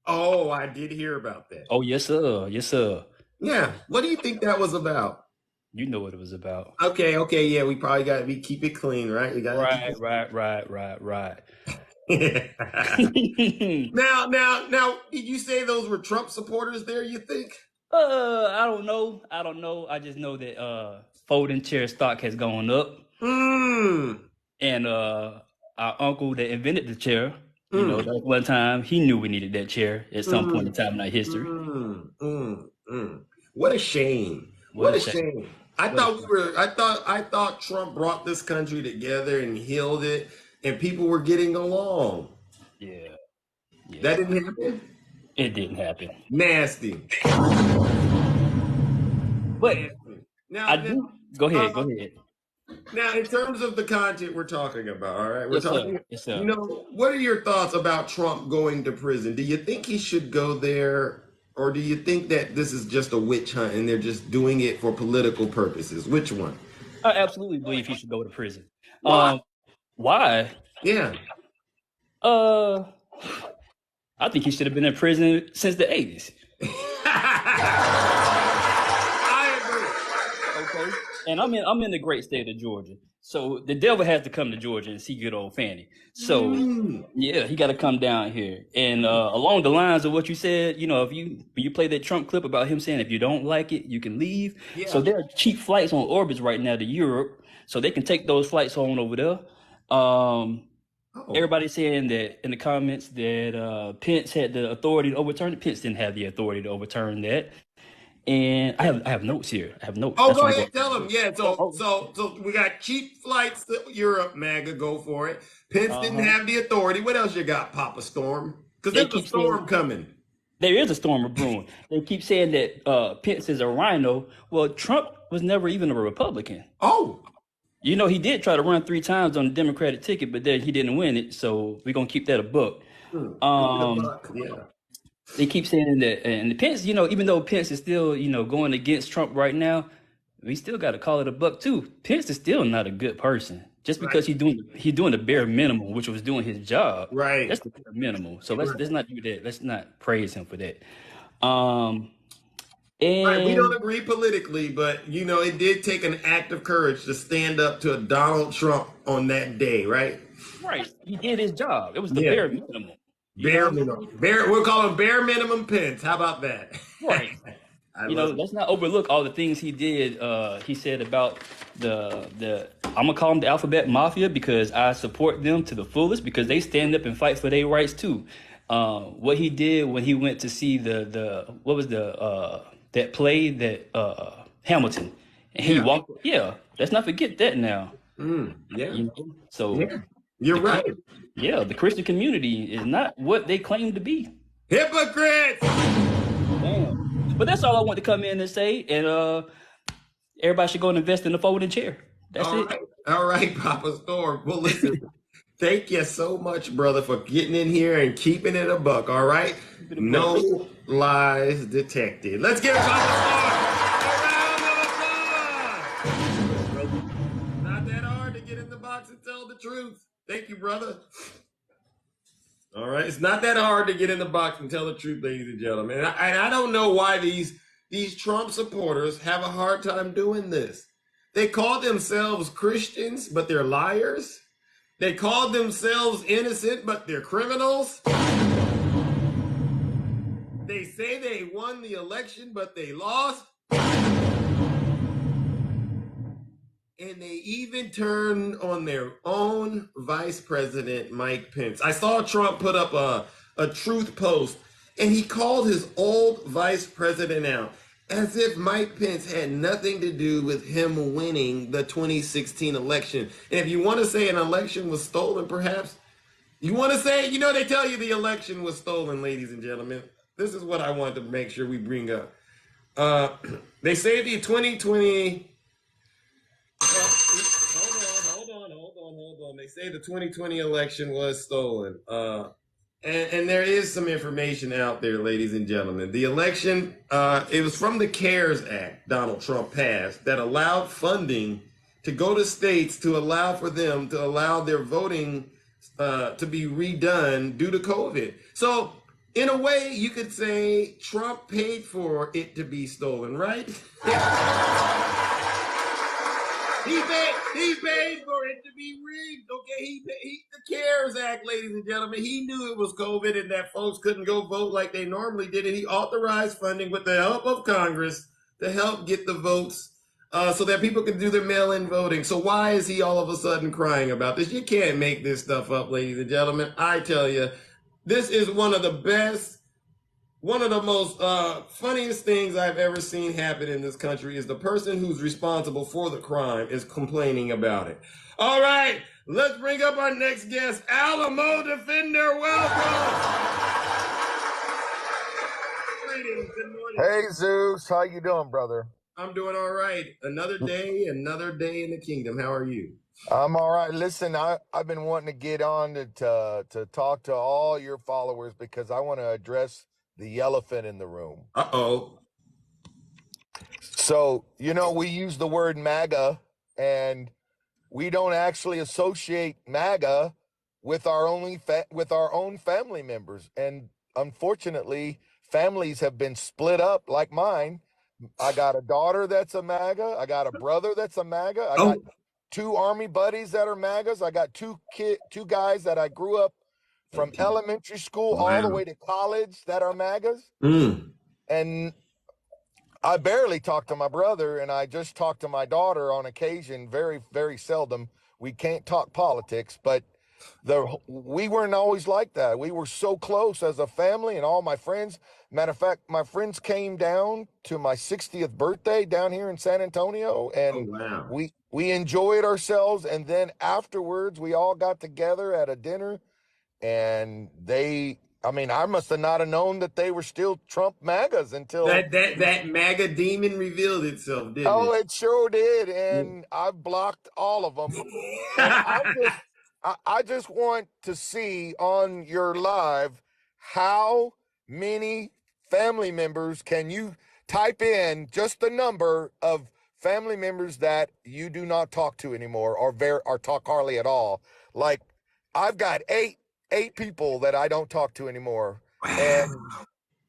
Oh, I did hear about that. Oh, yes, sir. Yes, sir. Yeah. What do you think that was about? You know what it was about. Okay. Yeah. We probably got to keep it clean, right? We got Right. Now, did you say those were Trump supporters there, you think? I don't know. I just know that folding chair stock has gone up. And our uncle that invented the chair, you know, that one time he knew we needed that chair at some point in time in our history. What a shame. What a shame. I thought Trump brought this country together and healed it and people were getting along. Yeah. That didn't happen? It didn't happen. Nasty. But go ahead. Now, in terms of the content we're talking about, all right, Yes, sir. You know, what are your thoughts about Trump going to prison? Do you think he should go there, or do you think that this is just a witch hunt and they're just doing it for political purposes? Which one? I absolutely believe he should go to prison. Why? Why? Yeah. I think he should have been in prison since the 80s. I agree. Okay. And I'm in the great state of Georgia. So the devil has to come to Georgia and see good old Fanny. So yeah, he got to come down here. And along the lines of what you said, you know, if you play that Trump clip about him saying if you don't like it, you can leave. Yeah. So there are cheap flights on orbits right now to Europe, so they can take those flights on over there. Everybody's saying that in the comments that Pence had the authority to overturn it. Pence didn't have the authority to overturn that. And I have notes here. I have notes. Oh, go ahead, tell them. Yeah, so we got cheap flights to Europe, MAGA, go for it. Pence didn't have the authority. What else you got, Papa Storm? Because there's a storm coming. There is a storm brewing. They keep saying that Pence is a rhino. Well, Trump was never even a Republican. Oh. You know, he did try to run 3 times on the Democratic ticket, but then he didn't win it. So we're going to keep that a buck. Yeah. They keep saying that, and Pence, you know, even though Pence is still, you know, going against Trump right now, we still got to call it a buck too. Pence is still not a good person, just because he's doing the bare minimum, which was doing his job. Right. That's the bare minimum. So let's not do that. Let's not praise him for that. And we don't agree politically, but you know, it did take an act of courage to stand up to Donald Trump on that day, right? Right. He did his job. It was the bare minimum. Bare minimum. We'll call him bare minimum Pence. How about that? Right. Let's not overlook all the things he did. He said about the I'm gonna call them the alphabet mafia because I support them to the fullest because they stand up and fight for their rights too. What he did when he went to see that play that Hamilton, and he walked. Yeah, let's not forget that now. You're right. The Christian community is not what they claim to be. Hypocrites! Damn. But that's all I want to come in and say. And everybody should go and invest in the folding chair. That's All it. right. All right, Papa Storm. Well, listen, thank you so much, brother, for getting in here and keeping it a buck, all right? No lies detected. Let's give Papa Storm a round of applause. Not that hard to get in the box and tell the truth. Thank you, brother. All right. It's not that hard to get in the box and tell the truth, ladies and gentlemen. And I don't know why these Trump supporters have a hard time doing this. They call themselves Christians, but they're liars. They call themselves innocent, but they're criminals. They say they won the election, but they lost. And they even turn on their own vice president, Mike Pence. I saw Trump put up a truth post, and he called his old vice president out as if Mike Pence had nothing to do with him winning the 2016 election. And if you want to say an election was stolen, perhaps, you want to say, they tell you the election was stolen, ladies and gentlemen. This is what I wanted to make sure we bring up. They say the 2020... hold on. They say the 2020 election was stolen. And there is some information out there, ladies and gentlemen. The election, it was from the CARES Act Donald Trump passed that allowed funding to go to states to allow for them to allow their voting to be redone due to COVID. So in a way, you could say Trump paid for it to be stolen, right? He paid for it to be rigged, okay? The CARES Act, ladies and gentlemen, he knew it was COVID and that folks couldn't go vote like they normally did, and he authorized funding with the help of Congress to help get the votes so that people could do their mail-in voting. So why is he all of a sudden crying about this? You can't make this stuff up, ladies and gentlemen. I tell you, this is one of the most funniest things I've ever seen happen in this country is the person who's responsible for the crime is complaining about it. All right, let's bring up our next guest, Alamo Defender. Welcome. Greetings. Good morning. Hey, Zeus. How you doing, brother? I'm doing all right. Another day in the kingdom. How are you? I'm all right. Listen, I've been wanting to get on to talk to all your followers because I want to address the elephant in the room. Uh-oh. So, we use the word MAGA, and we don't actually associate MAGA with our own family members. And unfortunately, families have been split up like mine. I got a daughter that's a MAGA. I got a brother that's a MAGA. I got 2 Army buddies that are MAGAs. I got two guys that I grew up from elementary school all the way to college that are MAGAs. And I barely talk to my brother, and I just talk to my daughter on occasion, very, very seldom. We can't talk politics, but we weren't always like that. We were so close as a family and all my friends. Matter of fact, my friends came down to my 60th birthday down here in San Antonio, and we enjoyed ourselves. And then afterwards, we all got together at a dinner, and I must have not have known that they were still Trump MAGAs until that MAGA demon revealed itself, didn't it? Oh, it sure did, and I've blocked all of them. And I just want to see on your live how many family members can you type in just the number of family members that you do not talk to anymore or talk hardly at all. Like I've got eight people that I don't talk to anymore.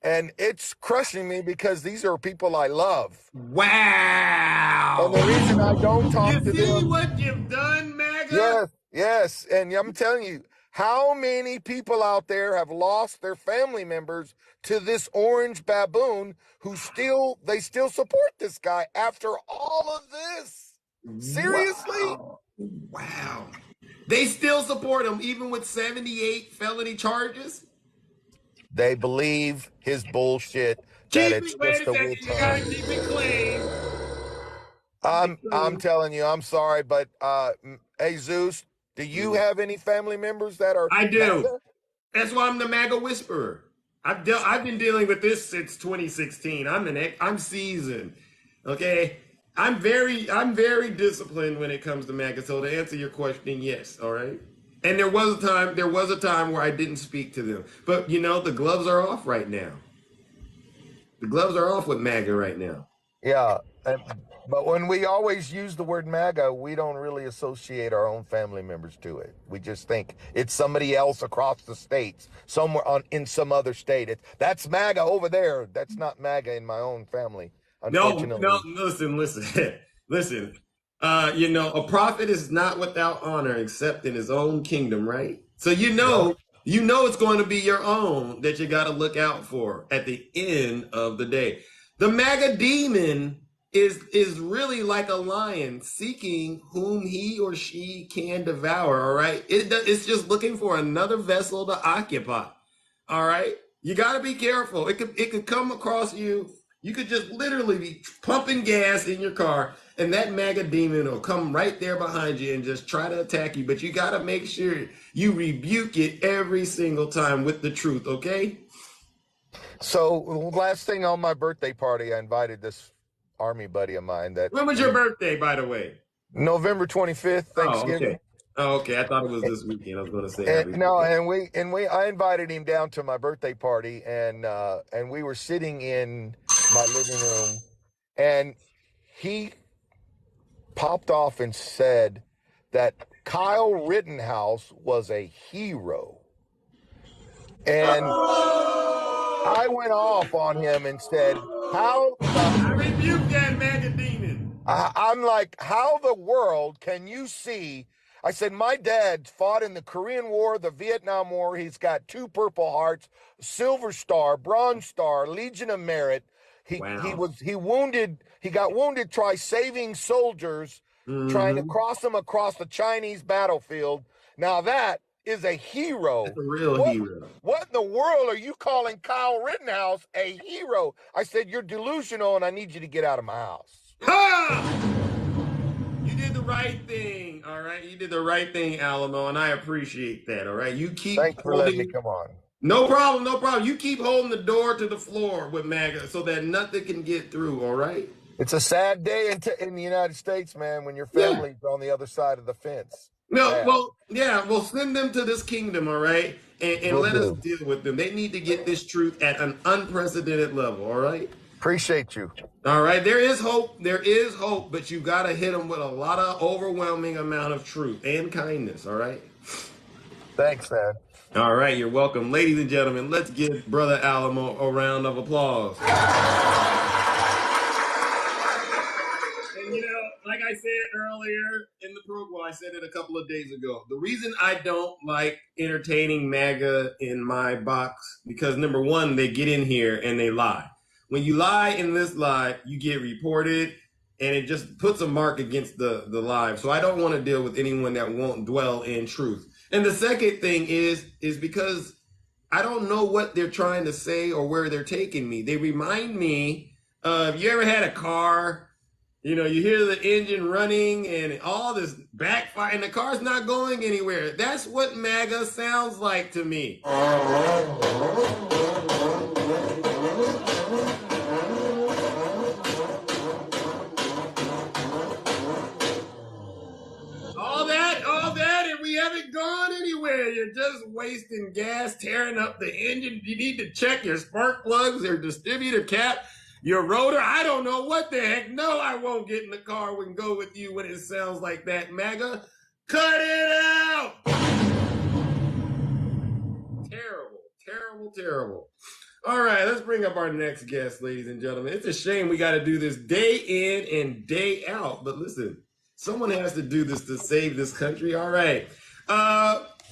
And it's crushing me because these are people I love. Wow. And the reason I don't talk to them. You see what you've done, MAGA? Yes. And I'm telling you, how many people out there have lost their family members to this orange baboon who still support this guy after all of this? Seriously? Wow. They still support him even with 78 felony charges? They believe his bullshit that it's just a You gotta keep it clean. I'm telling you, I'm sorry, but hey Zeus, do you have any family members that are I do. MAGA? That's why I'm the MAGA whisperer. I've been dealing with this since 2016. I'm seasoned. Okay. I'm very disciplined when it comes to MAGA. So to answer your question, yes, all right. And there was a time where I didn't speak to them. But you know, the gloves are off right now. The gloves are off with MAGA right now. Yeah. But when we always use the word MAGA, we don't really associate our own family members to it. We just think it's somebody else across the states, somewhere in some other state. That's MAGA over there. That's not MAGA in my own family, unfortunately. No, listen. Listen. You know, a prophet is not without honor except in his own kingdom, right? So you know it's going to be your own that you got to look out for at the end of the day. The MAGA demon is really like a lion seeking whom he or she can devour, all right? It's just looking for another vessel to occupy, all right? You got to be careful. It could come across you. You could just literally be pumping gas in your car, and that MAGA demon will come right there behind you and just try to attack you. But you got to make sure you rebuke it every single time with the truth, okay? So last thing, on my birthday party, I invited this Army buddy of mine. When was your birthday, by the way? November 25th, Thanksgiving. Oh, okay. I thought it was this weekend. I was going to say I invited him down to my birthday party, and we were sitting in my living room, and he popped off and said that Kyle Rittenhouse was a hero. And I went off on him and said, I rebuke that MAGA demon. I'm like, how the world can you see? I said, my dad fought in the Korean War, the Vietnam War. He's got 2 Purple Hearts, Silver Star, Bronze Star, Legion of Merit. He got wounded trying saving soldiers, trying to cross them across the Chinese battlefield. Now that is a hero. That's a real hero. What in the world are you calling Kyle Rittenhouse a hero? I said, you're delusional and I need you to get out of my house. Ha! You did the right thing, all right? You did the right thing, Alamo, and I appreciate that, all right? You keep Thanks for letting me come on. No problem. You keep holding the door to the floor with MAGA so that nothing can get through, all right? It's a sad day in the United States, man, when your family's on the other side of the fence. We'll send them to this kingdom, all right? And let us deal with them. They need to get this truth at an unprecedented level, all right? Appreciate you. All right, there is hope, but you got to hit them with a lot of overwhelming amount of truth and kindness, all right? Thanks, man. All right, you're welcome. Ladies and gentlemen, let's give Brother Alamo a round of applause. And you know, like I said earlier in the program, I said it a couple of days ago, the reason I don't like entertaining MAGA in my box, because number one, they get in here and they lie. When you lie in this live, you get reported, and it just puts a mark against the live. So I don't want to deal with anyone that won't dwell in truth. And the second thing is because I don't know what they're trying to say or where they're taking me. They remind me of, you ever had a car, you know, you hear the engine running and all this backfire and the car's not going anywhere. That's what MAGA sounds like to me. All that, and we haven't gone anywhere. You're just wasting gas, tearing up the engine. You need to check your spark plugs, your distributor cap, your rotor. I don't know what the heck. No, I won't get in the car and go with you when it sounds like that, MAGA. Cut it out! Terrible. All right, let's bring up our next guest, ladies and gentlemen. It's a shame we got to do this day in and day out, but listen, someone has to do this to save this country. All right.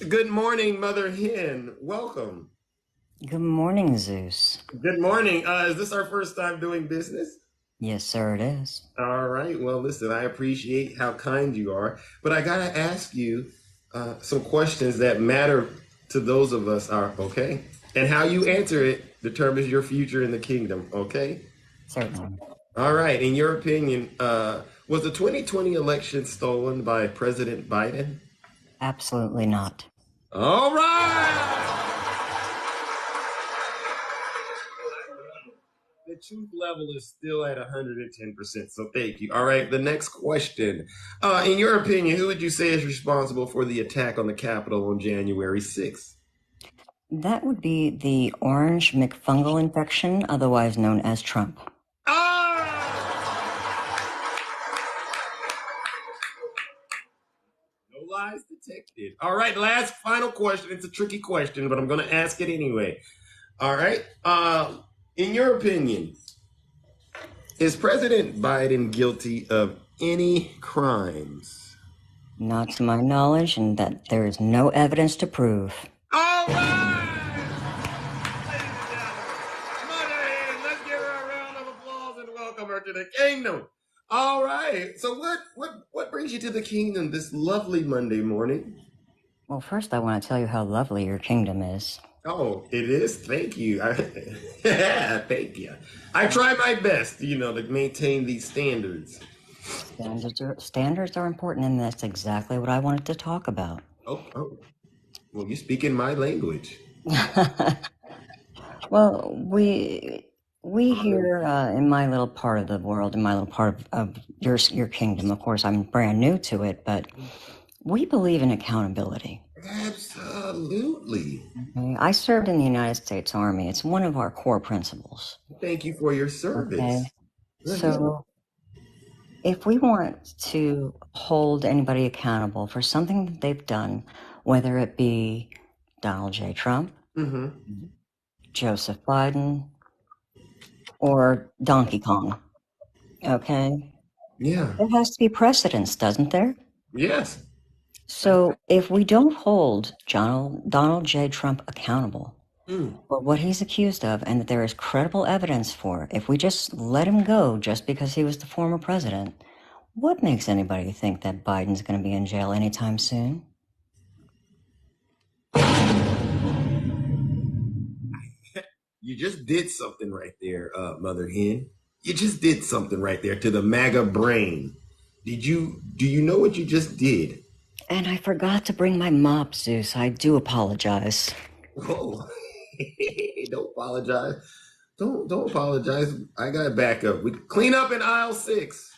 Good morning, Mother Hen. Welcome. Good morning, Zeus. Good morning. Is this our first time doing business? Yes, sir, it is. All right. Well, listen, I appreciate how kind you are, but I got to ask you some questions that matter to those of us, okay? And how you answer it determines your future in the kingdom, okay? Certainly. All right. In your opinion, was the 2020 election stolen by President Biden? Absolutely not. All right. the truth level is still at 110%. So thank you. All right, the next question. In your opinion, who would you say is responsible for the attack on the Capitol on January 6th? That would be the orange McFungal infection, otherwise known as Trump. No lies detected. All right, last final question. It's a tricky question, but I'm going to ask it anyway. All right. In your opinion, is President Biden guilty of any crimes? Not to my knowledge, and that there is no evidence to prove. All right! Ladies and gentlemen, Mother Hen, let's give her a round of applause and welcome her to the kingdom. All right. So what brings you to the kingdom this lovely Monday morning? Well, first I want to tell you how lovely your kingdom is. Oh, it is? Thank you. Thank you. I try my best, to maintain these standards. Standards are important, and that's exactly what I wanted to talk about. Oh. Well, you speak in my language. Well, we here in my little part of the world, in my little part of your kingdom, of course, I'm brand new to it, but we believe in accountability. Absolutely. Okay? I served in the United States Army. It's one of our core principles. Thank you for your service. Okay? So if we want to hold anybody accountable for something that they've done, whether it be Donald J. Trump, Joseph Biden, or Donkey Kong, okay? Yeah. There has to be precedence, doesn't there? Yes. So if we don't hold Donald J. Trump accountable for what he's accused of, and that there is credible evidence for, if we just let him go just because he was the former president, what makes anybody think that Biden's going to be in jail anytime soon? You just did something right there, Mother Hen. You just did something right there to the MAGA brain. Do you know what you just did? And I forgot to bring my mop, Zeus. I do apologize. Oh, don't apologize. Don't apologize. I got it back up. We clean up in aisle 6.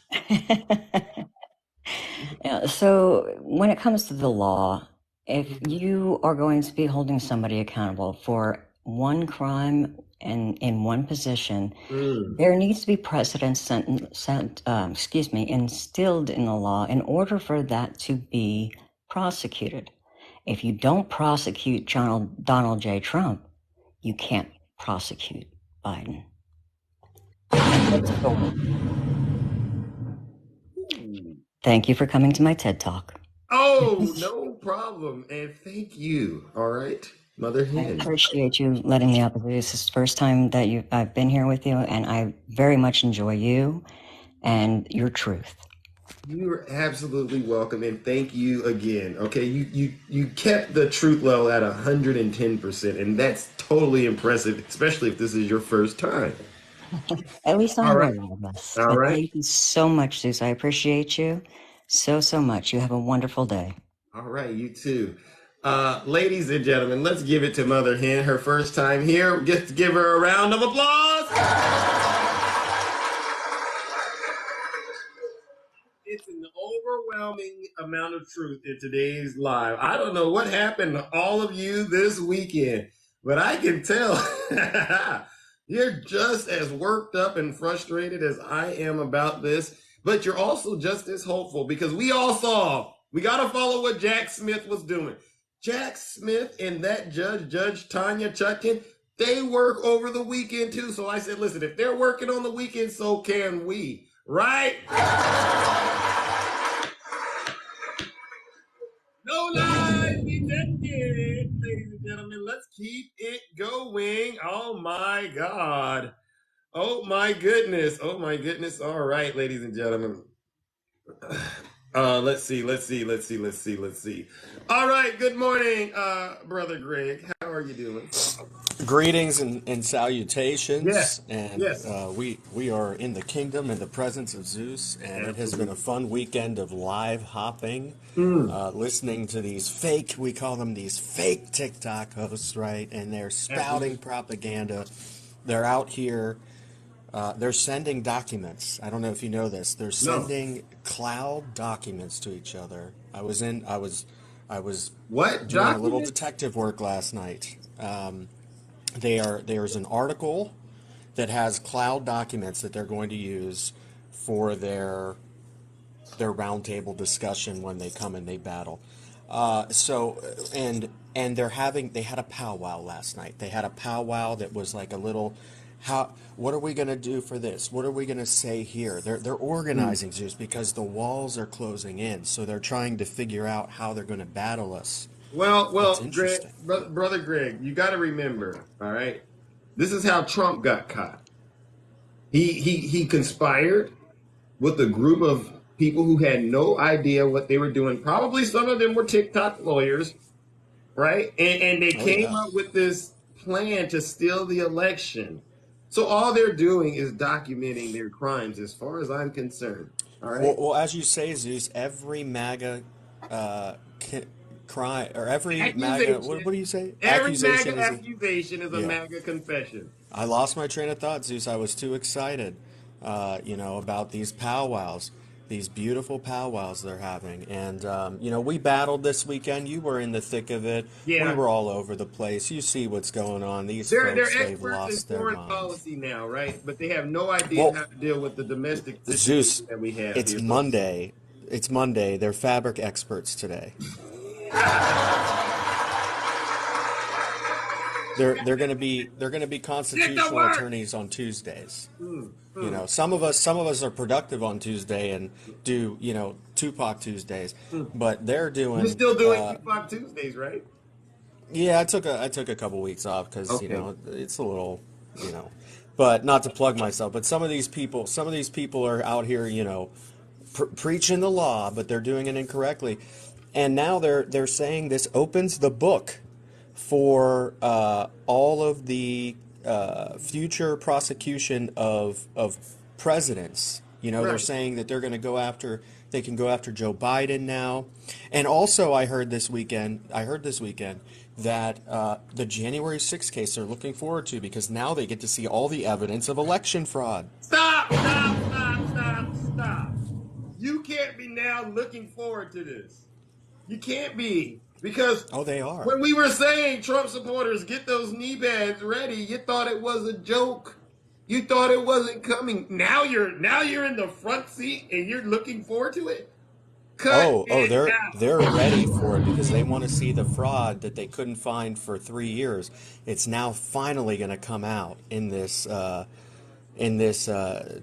Yeah, so when it comes to the law, if you are going to be holding somebody accountable for one crime and in one position, there needs to be precedent instilled in the law in order for that to be prosecuted. If you don't prosecute Donald J. Trump, you can't prosecute Biden. Thank you for coming to my TED Talk. Oh, no problem. And thank you. All right, Mother Hen. I appreciate you letting me up. This is the first time that I've been here with you, and I very much enjoy you and your truth. You're absolutely welcome, and thank you again. Okay, you kept the truth level at 110%, and that's totally impressive, especially if this is your first time. At least I'm right. one of us. All right. Thank you so much, Zeus. I appreciate you so much. You have a wonderful day. All right, you too. Ladies and gentlemen, let's give it to Mother Hen, her first time here. Just give her a round of applause. It's an overwhelming amount of truth in today's live. I don't know what happened to all of you this weekend, but I can tell you're just as worked up and frustrated as I am about this, but you're also just as hopeful because we all saw, we got to follow what Jack Smith was doing. Jack Smith and that Judge Tanya Chutkin, they work over the weekend too. So I said, listen, if they're working on the weekend, so can we, right? No lies detected, ladies and gentlemen. Let's keep it going. Oh my God. Oh my goodness. Oh my goodness. All right, ladies and gentlemen. Let's see. All right. Good morning, Brother Greg. How are you doing? Greetings and salutations. Yes. And Yes. we are in the kingdom in the presence of Zeus, and it has been a fun weekend of live hopping, listening to these fake, we call them these fake TikTok hosts, right? And they're spouting propaganda. They're out here they're sending documents. I don't know if you know this. They're No. sending cloud documents to each other. I was What doing a little document? detective work last night. There's an article that has cloud documents that they're going to use for their roundtable discussion when they come and they battle. And they had a powwow last night. They had a powwow that was like a little, what are we going to do for this? What are we going to say here? They're organizing Zeus because the walls are closing in, so they're trying to figure out how they're going to battle us. Well, It's Greg, interesting. brother Greg, you got to remember, all right? This is how Trump got caught. He conspired with a group of people who had no idea what they were doing. Probably some of them were TikTok lawyers, right? And they Oh came yeah. up with this plan to steal the election. So all they're doing is documenting their crimes, as far as I'm concerned. All right. Well, as you say, Zeus, every MAGA crime or every MAGA, what Accusation. do you say? Every MAGA Accusation is accusation is a yeah. MAGA confession. I lost my train of thought, Zeus. I was too excited, about these powwows, these beautiful powwows they're having. And, we battled this weekend. You were in the thick of it. Yeah. We were all over the place. You see what's going on. These They're folks, they've experts in lost their foreign minds. policy now, right? But they have no idea Well, how to deal with the domestic Zeus, situation that we have it's here. Monday. It's Monday. They're fabric experts today. They're going to be constitutional attorneys on Tuesdays. Some of us are productive on Tuesday and do Tupac Tuesdays, but they're doing. You're still doing Tupac Tuesdays, right? Yeah, I took a couple weeks off because Okay. it's a little but not to plug myself. But some of these people are out here preaching the law, but they're doing it incorrectly, and now they're saying this opens the book for all of the future prosecution of presidents. They're Right. saying that they can go after Joe Biden now. And also I heard this weekend that the January 6th case they're looking forward to because now they get to see all the evidence of election fraud. Stop. You can't be now looking forward to this. You can't be. Because they are. when we were saying Trump supporters get those knee pads ready, you thought it was a joke. You thought it wasn't coming. Now you're in the front seat and you're looking forward to it. They're ready for it because they want to see the fraud that they couldn't find for 3 years. It's now finally going to come out in this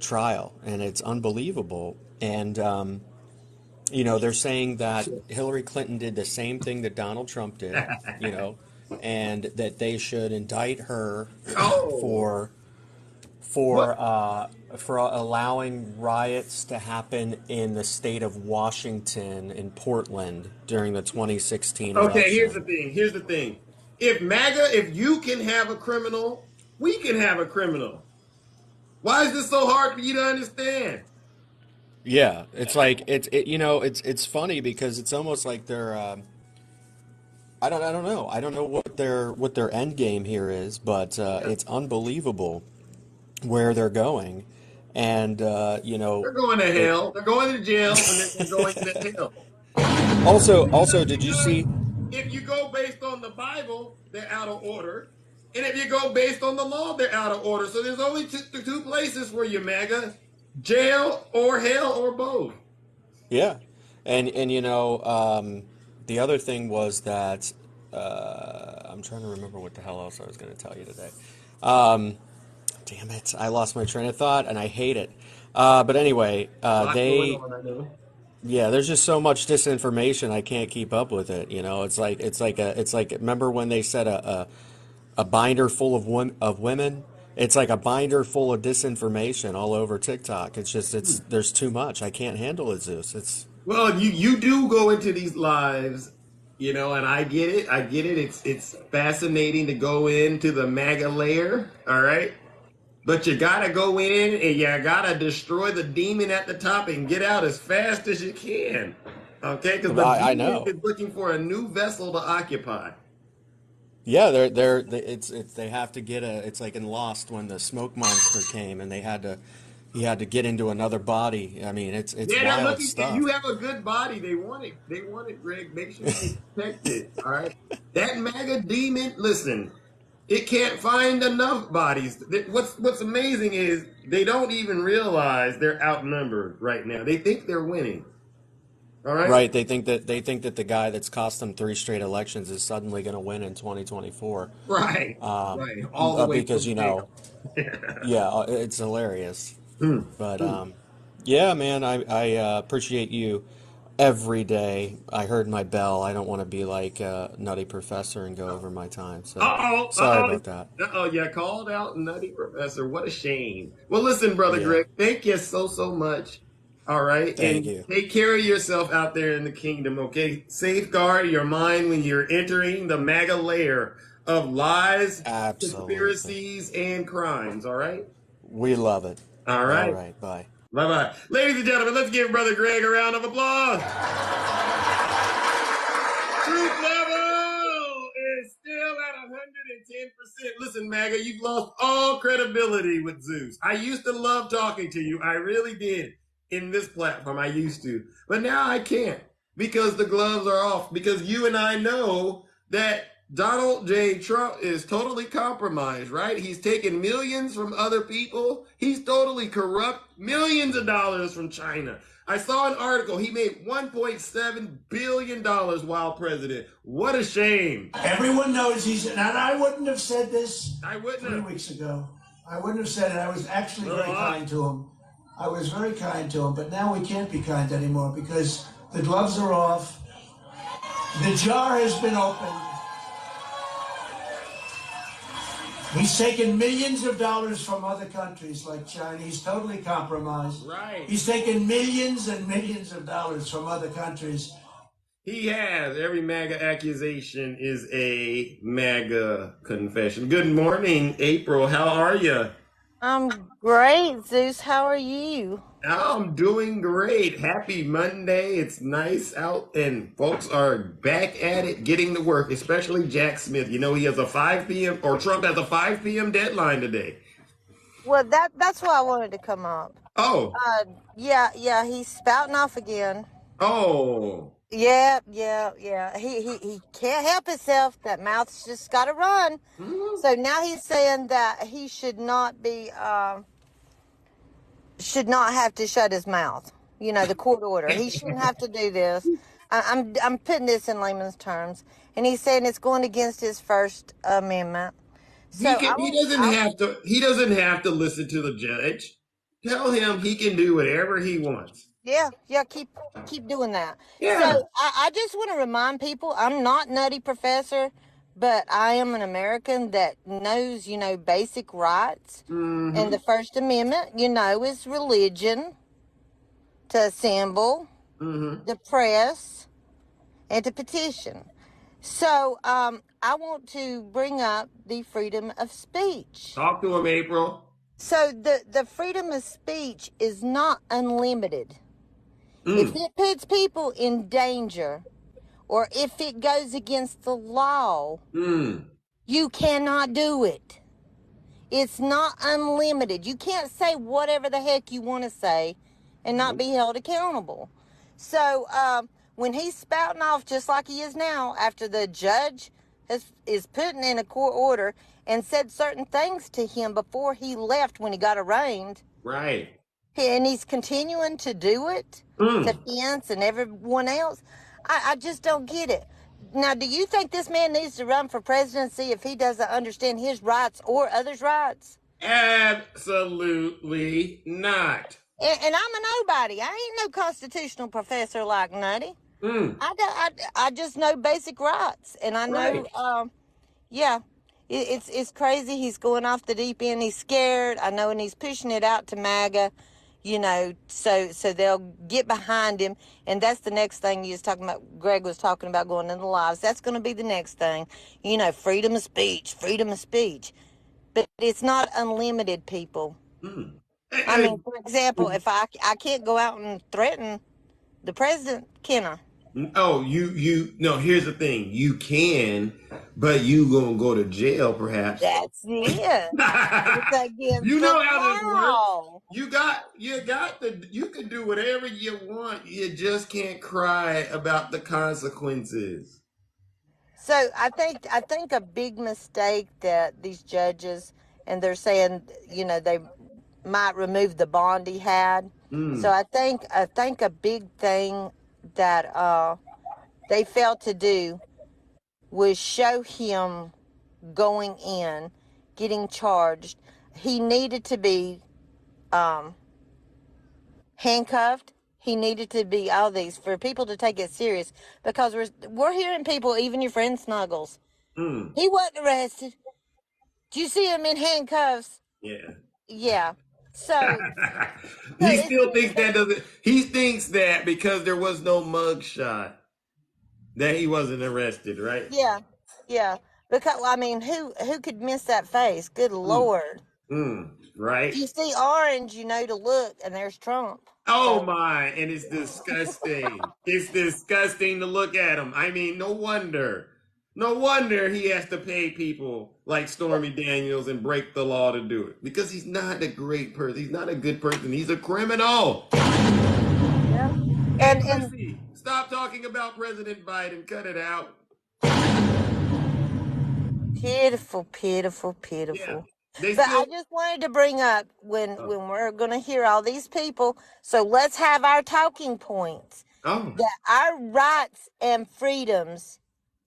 trial, and it's unbelievable. And they're saying that Hillary Clinton did the same thing that Donald Trump did, and that they should indict her for allowing riots to happen in the state of Washington, in Portland, during the 2016 election. Okay, here's the thing. If you can have a criminal, we can have a criminal. Why is this so hard for you to understand? Yeah, it's like it's funny because it's almost like they're I don't know. I don't know what their end game here is, but it's unbelievable where they're going. And they're going to hell. They're going to jail and then they're going to hell. Also, did you see? If you go based on the Bible, they're out of order. And if you go based on the law, they're out of order. So there's only two places where you're MAGA: jail or hell or both. Yeah, and the other thing was that I'm trying to remember what the hell else I was going to tell you today. Damn it, I lost my train of thought and I hate it. But anyway, there's just so much disinformation I can't keep up with it. It's like remember when they said a binder full of women? It's like a binder full of disinformation all over TikTok. There's too much. I can't handle it, Zeus. Well, you do go into these lives, and I get it. It's fascinating to go into the MAGA layer, all right? But you gotta go in and you gotta destroy the demon at the top and get out as fast as you can, okay? Because the I demon know. is looking for a new vessel to occupy. Yeah, they have to get a. It's like in Lost when the smoke monster came and he had to get into another body. I mean, it's Yeah, they're wild looking. You stuff. have a good body. They want it. They want it, Greg. Make sure you protect it. All right. That MAGA demon. Listen, it can't find enough bodies. What's amazing is they don't even realize they're outnumbered right now. They think they're winning. All right. Right? They think that the guy that's cost them 3 straight elections is suddenly going to win in 2024. Right. Right. All the way Because from jail. yeah, it's hilarious. Mm, But mm. yeah, man, I appreciate you every day. I heard my bell. I don't want to be like Nutty Professor and go over my time. So Uh-oh, sorry uh-oh, about that. uh-oh, yeah, called out Nutty Professor. What a shame. Well, listen, Brother Yeah, Greg, thank you so much. All right, thank and you. take care of yourself out there in the kingdom, okay? Safeguard your mind when you're entering the MAGA layer of lies, Absolutely. conspiracies, and crimes, all right? We love it. All All right, right, bye. bye-bye. Ladies and gentlemen, let's give Brother Greg a round of applause. Truth level is still at 110%. Listen, MAGA, you've lost all credibility with Zeus. I used to love talking to you. I really did in this platform. I used to. But now I can't because the gloves are off. Because you and I know that Donald J. Trump is totally compromised, right? He's taken millions from other people. He's totally corrupt. Millions of dollars from China. I saw an article. He made $1.7 billion while president. What a shame. Everyone knows he's, and I wouldn't have said this I wouldn't 3 have. weeks ago. I wouldn't have said it. I was actually very kind to him. I was very kind to him, but now we can't be kind anymore because the gloves are off. The jar has been opened. He's taken millions of dollars from other countries like China. He's totally compromised. Right. He's taken millions and millions of dollars from other countries. He has. Every MAGA accusation is a MAGA confession. Good morning, April. How are you? I'm great, Zeus. How are you? I'm doing great. Happy Monday. It's nice out and folks are back at it getting to work, especially Jack Smith. You know, he has a 5 p.m. or Trump has a 5 p.m. deadline today. Well, that's why I wanted to come up. Oh. Yeah, he's spouting off again. Oh. Yeah. He can't help himself. That mouth's just got to run. Hmm. So now he's saying that he should not have to shut his mouth. You know, the court order. He shouldn't have to do this. I'm putting this in layman's terms, and he's saying it's going against his First Amendment. So He doesn't have to listen to the judge. Tell him he can do whatever he wants. Yeah, keep doing that. Yeah. So I just want to remind people, I'm not Nutty Professor, but I am an American that knows, basic rights. Mm-hmm. And the First Amendment, is religion, to assemble, Mm-hmm. to press, and to petition. So I want to bring up the freedom of speech. Talk to him, April. So the freedom of speech is not unlimited. If it puts people in danger, or if it goes against the law, you cannot do it. It's not unlimited. You can't say whatever the heck you want to say and not be held accountable. So when he's spouting off just like he is now, after the judge is putting in a court order and said certain things to him before he left when he got arraigned. Right. And he's continuing to do it to Pence and everyone else. I just don't get it. Now, do you think this man needs to run for presidency if he doesn't understand his rights or others' rights? Absolutely not. And I'm a nobody. I ain't no constitutional professor like Nutty. I just know basic rights. And I know, it's crazy. He's going off the deep end. He's scared. I know, and he's pushing it out to MAGA. So they'll get behind him. And that's the next thing you was talking about. Greg was talking about going into lives. That's going to be the next thing. Freedom of speech. But it's not unlimited, people. I mean, for example, if I can't go out and threaten the president, can I? Oh, no, here's the thing. You can, but you gonna go to jail perhaps. That's it. It's against You the know how this works. law. You can do whatever you want. You just can't cry about the consequences. So I think a big mistake that these judges, and they're saying, they might remove the bond he had. So I think a big thing that they failed to do was show him going in, getting charged. He needed to be handcuffed. He needed to be all these for people to take it serious, because we're hearing people, even your friend Snuggles. He wasn't arrested. Do you see him in handcuffs? Yeah. Yeah. So He still thinks he thinks that because there was no mug shot that he wasn't arrested, right? yeah, yeah. Because who could miss that face? Good Lord. Right. If you see orange, you know to look, and there's Trump. Oh So, my, and it's disgusting. It's disgusting to look at him. I mean, no wonder he has to pay people like Stormy Daniels and break the law to do it, because he's not a great person. He's not a good person. He's a criminal. yeah. And Chrissy, stop talking about President Biden. Cut it out. Pitiful, pitiful, pitiful. Yeah. But I just wanted to bring up when we're going to hear all these people. So let's have our talking points. That our rights and freedoms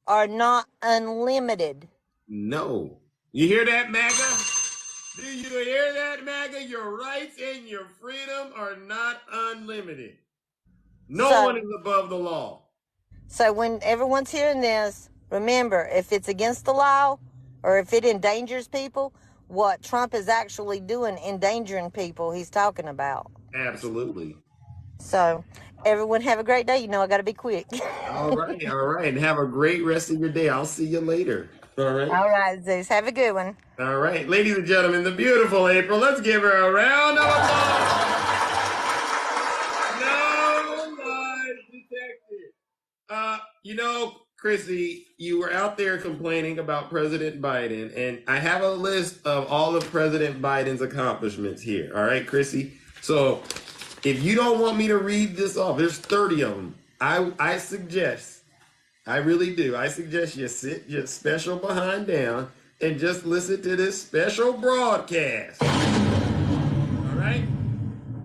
are not unlimited. No. You hear that, MAGA? Do you hear that, MAGA? Your rights and your freedom are not unlimited. No one is above the law. So when everyone's hearing this, remember, if it's against the law or if it endangers people, what Trump is actually doing, endangering people he's talking about. Absolutely. So everyone have a great day. I got to be quick. All right. And have a great rest of your day. I'll see you later. All right. All right, Zeus. Have a good one. All right. Ladies and gentlemen, the beautiful April. Let's give her a round of applause. No lies detected. Chrissy, you were out there complaining about President Biden, and I have a list of all of President Biden's accomplishments here. All right, Chrissy? So if you don't want me to read this off, there's 30 of them. I suggest, I really do, I suggest you sit your special behind down and just listen to this special broadcast. All right?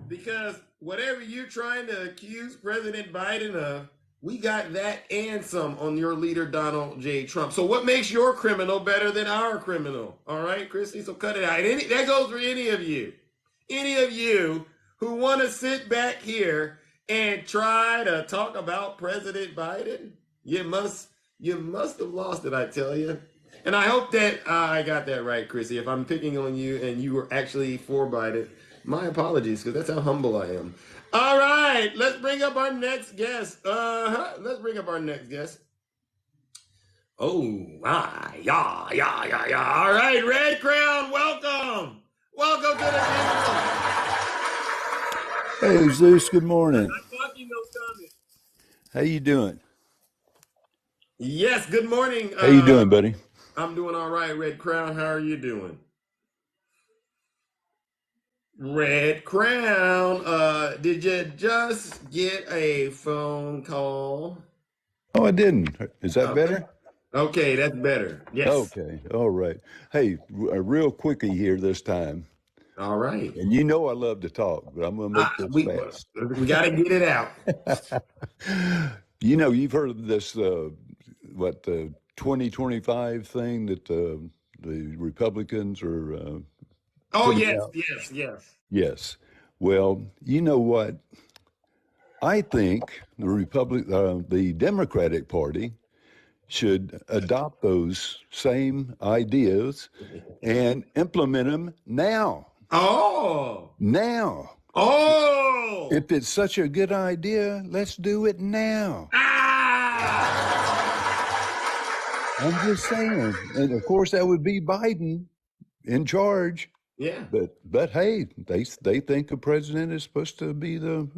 Because whatever you're trying to accuse President Biden of, we got that and some on your leader, Donald J. Trump. So what makes your criminal better than our criminal? All right, Chrissy? So cut it out. That goes for any of you. Any of you who want to sit back here and try to talk about President Biden, you must have lost it, I tell you. And I hope that I got that right, Chrissy. If I'm picking on you and you were actually for Biden, my apologies, because that's how humble I am. All right, let's bring up our next guest. Let's bring up our next guest. Oh, yeah. All right, Red Crown, welcome. Welcome to the Hey, Zeus, good morning. I'm talking no comment. How you doing? Yes, good morning. How you doing, buddy? I'm doing all right, Red Crown. How are you doing? Red Crown, did you just get a phone call? Oh, I didn't. Is that better? Okay, that's better. Yes. Okay, all right. Hey, real quickie here this time. All right. And I love to talk, but I'm going to make this fast. We got to get it out. You've heard of this, the 2025 thing that the Republicans are yes. Yes. Well, you know what? I think the Democratic Party should adopt those same ideas and implement them now. Oh. Now. Oh. If it's such a good idea, let's do it now. I'm just saying. And of course, that would be Biden in charge. Yeah. But hey, they think the president is supposed to be the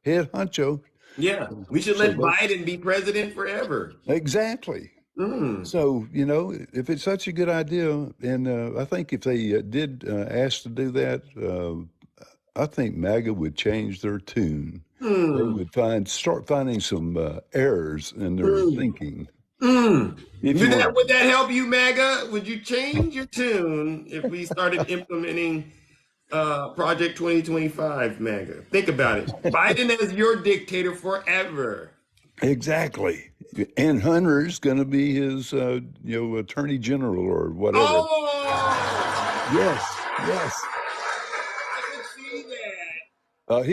head honcho. Yeah, we should So let Biden be president forever. exactly. So, if it's such a good idea, and I think if they did ask to do that, I think MAGA would change their tune. They would start finding some errors in their thinking. If you want, Would that help you, MAGA? Would you change your tune if we started implementing Project 2025, MAGA? Think about it. Biden as your dictator forever. exactly. And Hunter's going to be his, attorney general or whatever. Oh, Yes, yes. I can see that.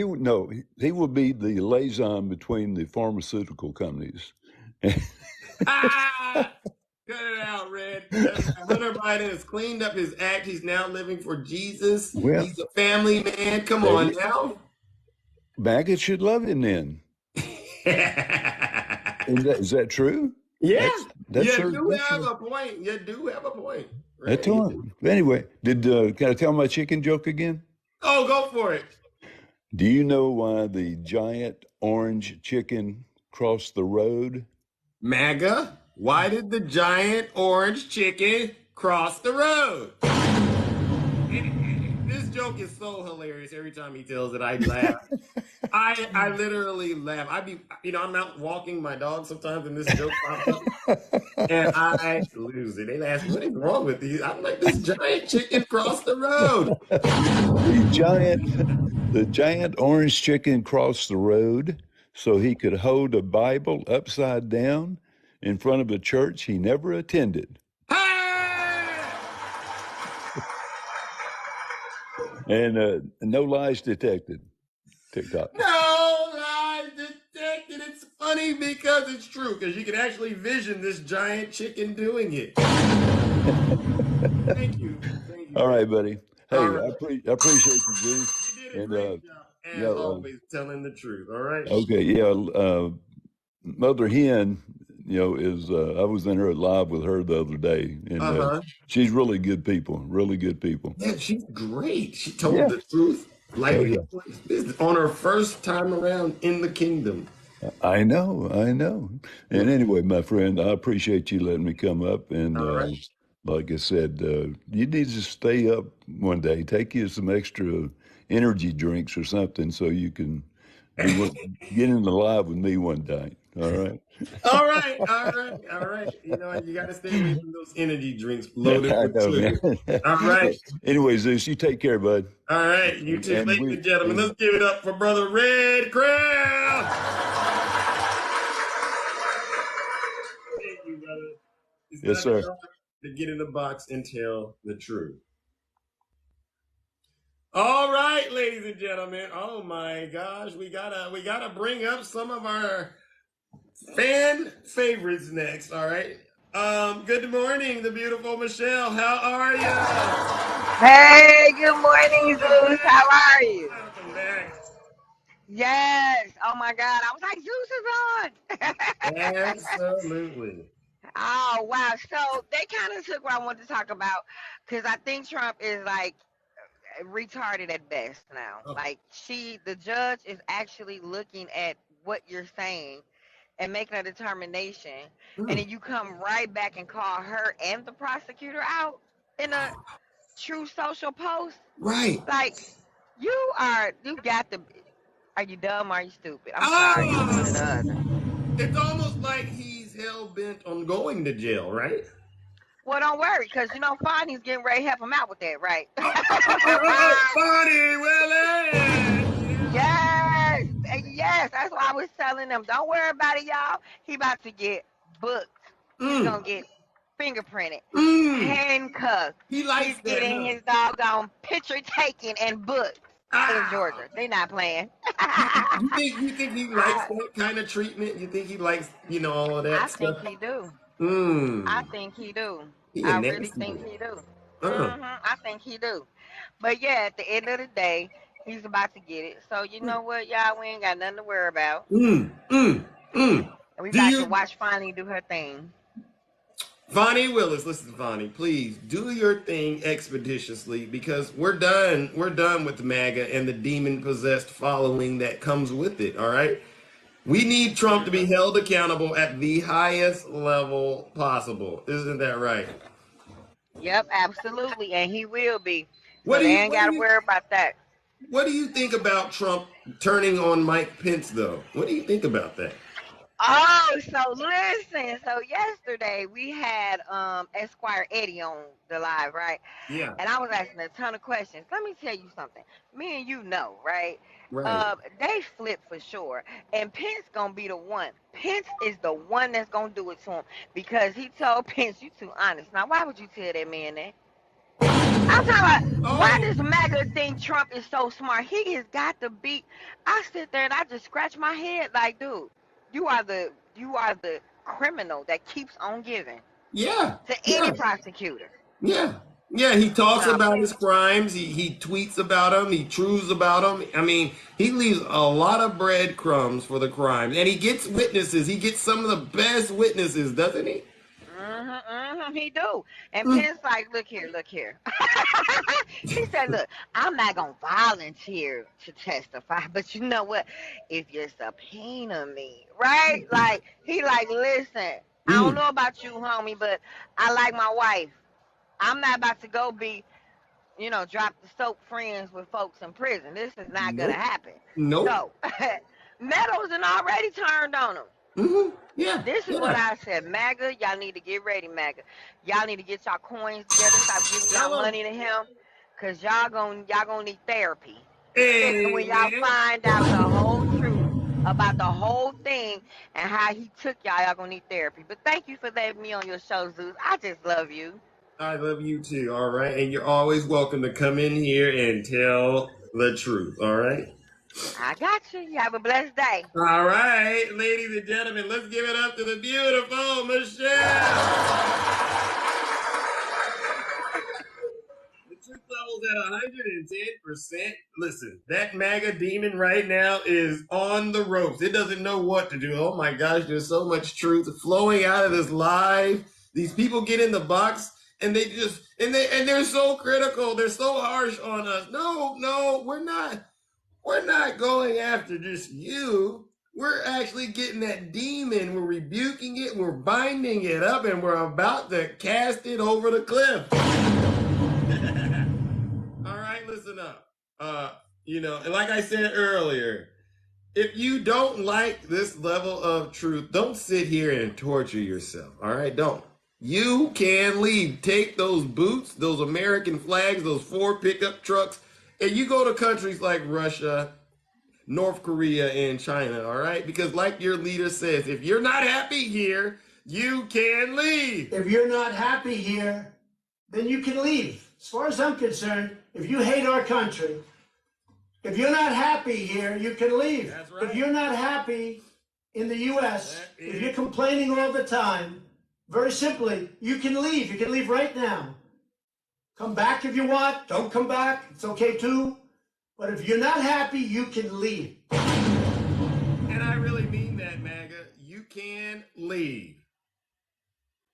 He will be the liaison between the pharmaceutical companies. Ah! Cut it out, Red. Hunter Biden has cleaned up his act. He's now living for Jesus. Well, He's a family man. Come on now. MAGA should love him then. Is that true? Yeah, That's you do have a point. You do have a point. Right? That's all. Anyway, can I tell my chicken joke again? Oh, go for it. Do you know why the giant orange chicken crossed the road? MAGA, why did the giant orange chicken cross the road? This joke is so hilarious. Every time he tells it, I laugh. I literally laugh. I'm out walking my dog sometimes, and this joke pops up, and I lose it. They ask, "What is wrong with you?" I'm like, "This giant chicken crossed the road." The giant orange chicken crossed the road so he could hold a Bible upside down in front of a church he never attended. And no lies detected. TikTok. No lies detected. It's funny because it's true, because you can actually vision this giant chicken doing it. Thank you. All right, buddy. Hey, right. I appreciate you, dude. You did a great job, as always, telling the truth. All right. Okay, yeah. Mother Hen, is I was in her live with her the other day, and she's really good people. Really good people. Yeah, she's great. She told the truth. Like on her first time around in the kingdom. I know. And anyway, my friend, I appreciate you letting me come up. And like I said, you need to stay up one day. Take you some extra energy drinks or something so you can get in the live with me one day. All right. All right. You got to stay away from those energy drinks loaded with sugar. All right. Anyways, Zeus, you take care, bud. All right. You too, ladies and gentlemen. Let's give it up for Brother Red Crown. Thank you, brother. Yes, sir. To get in the box and tell the truth. All right, ladies and gentlemen. Oh my gosh, we gotta bring up some of our fan favorites next. All right. Good morning, the beautiful Michelle. How are you? Hey, good morning, Zeus. How are you? Welcome back. Yes. Oh my God. I was like, Zeus is on. Absolutely. Oh wow. So they kind of took what I wanted to talk about because I think Trump is like retarded at best now. Like the judge is actually looking at what you're saying and making a determination, and then you come right back and call her and the prosecutor out in a true social post. Right. Like you got to. Are you dumb or are you stupid? I'm sorry. It's one or the other. It's almost like he's hell bent on going to jail, right? Well, don't worry, because Fonny's getting ready to help him out with that, right? Fonny Willis! Yes, that's why I was telling them, don't worry about it, y'all. He about to get booked. He's gonna get fingerprinted, handcuffed. He's getting his doggone picture taken and booked in Georgia. They not playing. You think he likes that kind of treatment? You think he likes, all of that stuff? I think he do. I think he do. I really think he do. I think he do. But yeah, at the end of the day, he's about to get it. So you know what, y'all? We ain't got nothing to worry about. And we got to watch Fonny do her thing. Fonny Willis, listen, Fonny, please do your thing expeditiously because we're done. We're done with the MAGA and the demon-possessed following that comes with it, all right? We need Trump to be held accountable at the highest level possible. Isn't that right? Yep, absolutely, and he will be. What So do they you ain't what do got to you worry about that. what do you think about Trump turning on Mike Pence though? What do you think about that? Oh, so listen. So yesterday we had Esquire Eddie on the live, right? Yeah. And I was asking a ton of questions. Let me tell you something. Me and you know, right? Right. They flip for sure. And Pence gonna be the one. Pence is the one that's gonna do it to him because he told Pence, "You too honest." Now, why would you tell that man that? I'm talking about why Oh, does MAGA think Trump is so smart? He has got to be. I sit there and I just scratch my head like, dude, you are the criminal that keeps on giving yeah. to any Yeah. prosecutor. Yeah. Yeah, he talks No, about his crimes. He tweets about them. He truths about them. I mean, he leaves a lot of breadcrumbs for the crimes, and he gets witnesses. He gets some of the best witnesses, doesn't he? he do. And Pence like, look here. He said, look, I'm not gonna volunteer to testify, but you know what? If you subpoena me, right? Like he like, listen, I don't Mm. know about you, homie, but I like my wife. I'm not about to go be, drop the soap friends with folks in prison. This is not gonna Nope. happen. Nope. So Meadows and already turned on him. Yeah. This is what Yeah. I said. MAGA, y'all need to get ready, MAGA. Y'all need to get y'all coins together. Stop giving y'all Tell him. money to him. Cause y'all gonna need therapy. When y'all Hey. find out the whole truth about the whole thing and how he took y'all gonna need therapy. But thank you for letting me on your show, Zeus. I just love you. I love you too. All right, and you're always welcome to come in here and tell the truth. All right. I got you. You have a blessed day. All right, ladies and gentlemen, let's give it up to the beautiful Michelle. The truth level's at 110%. Listen, that MAGA demon right now is on the ropes. It doesn't know what to do. Oh my gosh, there's so much truth flowing out of this live. These people get in the box and they're so critical. They're so harsh on us. No, we're not. We're not going after just you. We're actually getting that demon. We're rebuking it. We're binding it up, and we're about to cast it over the cliff. All right, listen up. And like I said earlier, if you don't like this level of truth, don't sit here and torture yourself. All right, don't. You can leave. Take those boots, those American flags, those 4 pickup trucks, and you go to countries like Russia, North Korea, and China. All right, because like your leader says, if you're not happy here, you can leave. If you're not happy here, then you can leave. As far as I'm concerned, if you hate our country, if you're not happy here, you can leave. That's right. If you're not happy in the U.S., if you're complaining all the time, very simply, you can leave. You can leave right now. Come back if you want. Don't come back. It's okay too. But if you're not happy, you can leave. And I really mean that, MAGA. You can leave.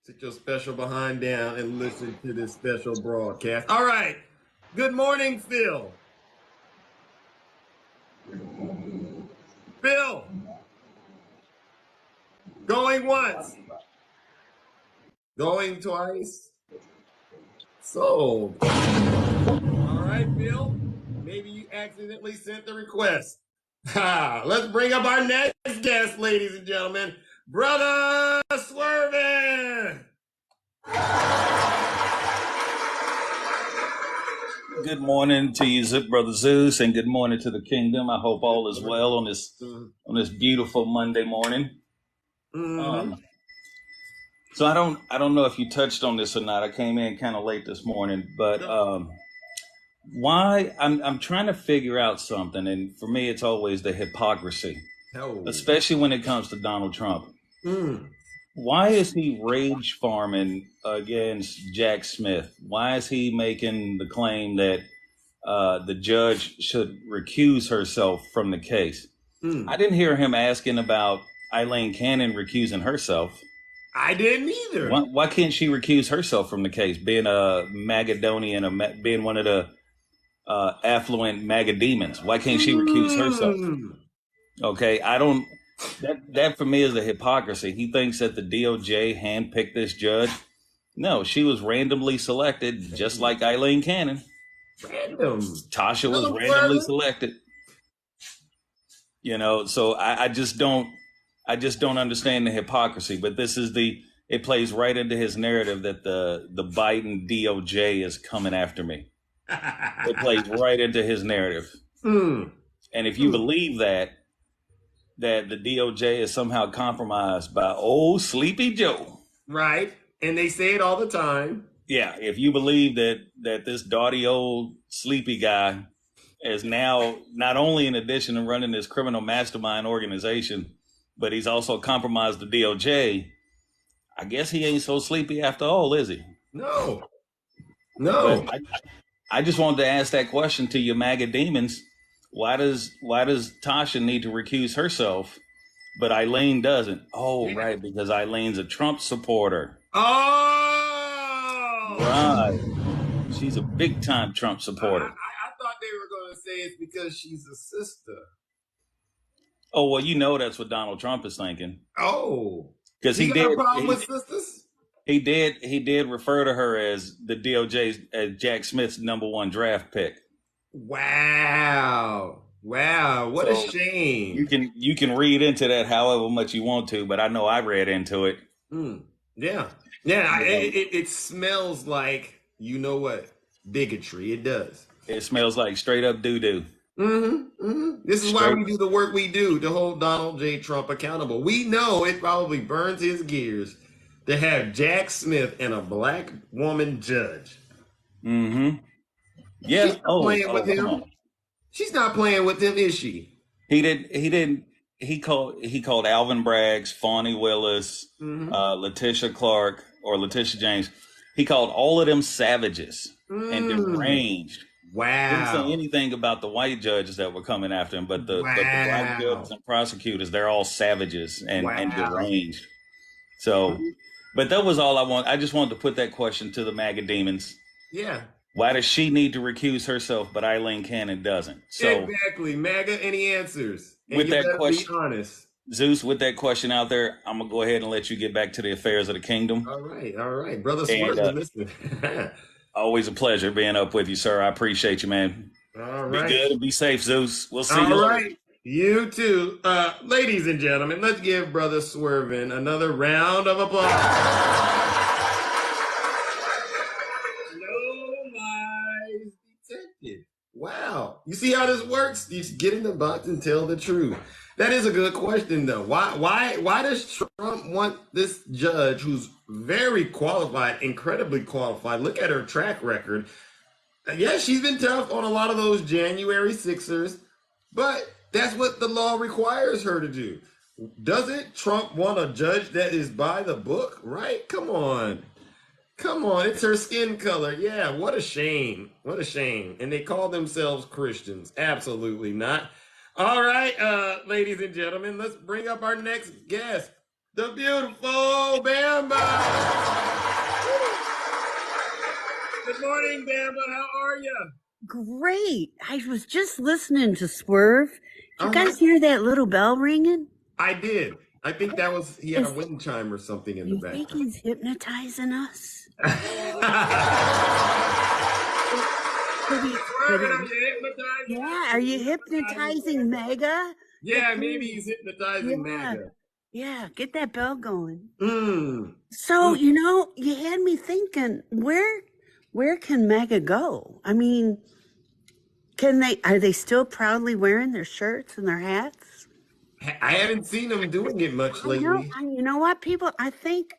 Sit your special behind down and listen to this special broadcast. All right. Good morning, Phil. Phil. Going once. Going twice. Sold. All right, Phil. Maybe you accidentally sent the request. Let's bring up our next guest, ladies and gentlemen. Brother Swervin. Good morning to you, Brother Zeus, and good morning to the kingdom. I hope all is well on this beautiful Monday morning. So I don't know if you touched on this or not. I came in kind of late this morning, but why I'm trying to figure out something, and for me, it's always the hypocrisy, especially when it comes to Donald Trump. Why is he rage farming against Jack Smith? Why is he making the claim that the judge should recuse herself from the case? I didn't hear him asking about Eileen Cannon recusing herself. I didn't either. Why can't she recuse herself from the case, being a Magadonian, being one of the affluent MAGA demons? Why can't she recuse herself? Okay, That for me is the hypocrisy. He thinks that the DOJ handpicked this judge. No, she was randomly selected, just like Eileen Cannon. Random. Tasha was randomly selected. You know, so I just don't understand the hypocrisy. But it plays right into his narrative that the Biden DOJ is coming after me. It plays right into his narrative. And if you believe that the DOJ is somehow compromised by old Sleepy Joe. Right. And they say it all the time. Yeah. If you believe that this dotty old sleepy guy is now, not only in addition to running this criminal mastermind organization, but he's also compromised the DOJ, I guess he ain't so sleepy after all, is he? No. I just wanted to ask that question to you, MAGA demons. Why does Tasha need to recuse herself, but Eileen doesn't? Oh, right, because Eileen's a Trump supporter. Oh, right. She's a big time Trump supporter. I thought they were going to say it's because she's a sister. Oh, well, you know that's what Donald Trump is thinking. Oh, because he got a problem with sisters. He did refer to her as the DOJ's as Jack Smith's #1 draft pick. Wow, what a shame. You can read into that however much you want to, but I know I read into it. Yeah. It smells like, you know what, bigotry. It does. It smells like straight up doo-doo. This is why we do the work we do to hold Donald J. Trump accountable. We know it probably burns his gears to have Jack Smith and a black woman judge. Yeah. She's not playing with him. She's not playing with him, is she? He didn't. He called Alvin Braggs, Fawny Willis, Letitia Clark, or Letitia James. He called all of them savages and deranged. Wow. Didn't say anything about the white judges that were coming after him, but the black judges and prosecutors, they're all savages and deranged. So, but that was all I want. I just wanted to put that question to the MAGA demons. Yeah. Why does she need to recuse herself, but Eileen Cannon doesn't? So exactly, MAGA. Any answers? And with that question, be honest. Zeus, with that question out there, I'm gonna go ahead and let you get back to the affairs of the kingdom. All right, brother. Listen. Always a pleasure being up with you, sir. I appreciate you, man. All right. Be good and be safe, Zeus. We'll see you later. All right. You too. Ladies and gentlemen, let's give Brother Swervin another round of applause. No lies detected. Wow. You see how this works? You just get in the box and tell the truth. That is a good question, though. Why does Trump want this judge who's very qualified, incredibly qualified? Look at her track record. Yeah, she's been tough on a lot of those January 6ers, but that's what the law requires her to do. Doesn't Trump want a judge that is by the book, right? Come on. It's her skin color. Yeah, what a shame. And they call themselves Christians. Absolutely not. All right, ladies and gentlemen, let's bring up our next guest, the beautiful Bamba. Good morning, Bamba. How are you? Great. I was just listening to Swerve. Did you guys hear that little bell ringing? I did. I think that was, he had a wind chime or something in the back. You think he's hypnotizing us? Are you hypnotizing MAGA? Yeah, maybe he's hypnotizing MAGA. Yeah, get that bell going. So, you had me thinking, where can MAGA go? I mean, are they still proudly wearing their shirts and their hats? I haven't seen them doing it much lately. You know what, people? I think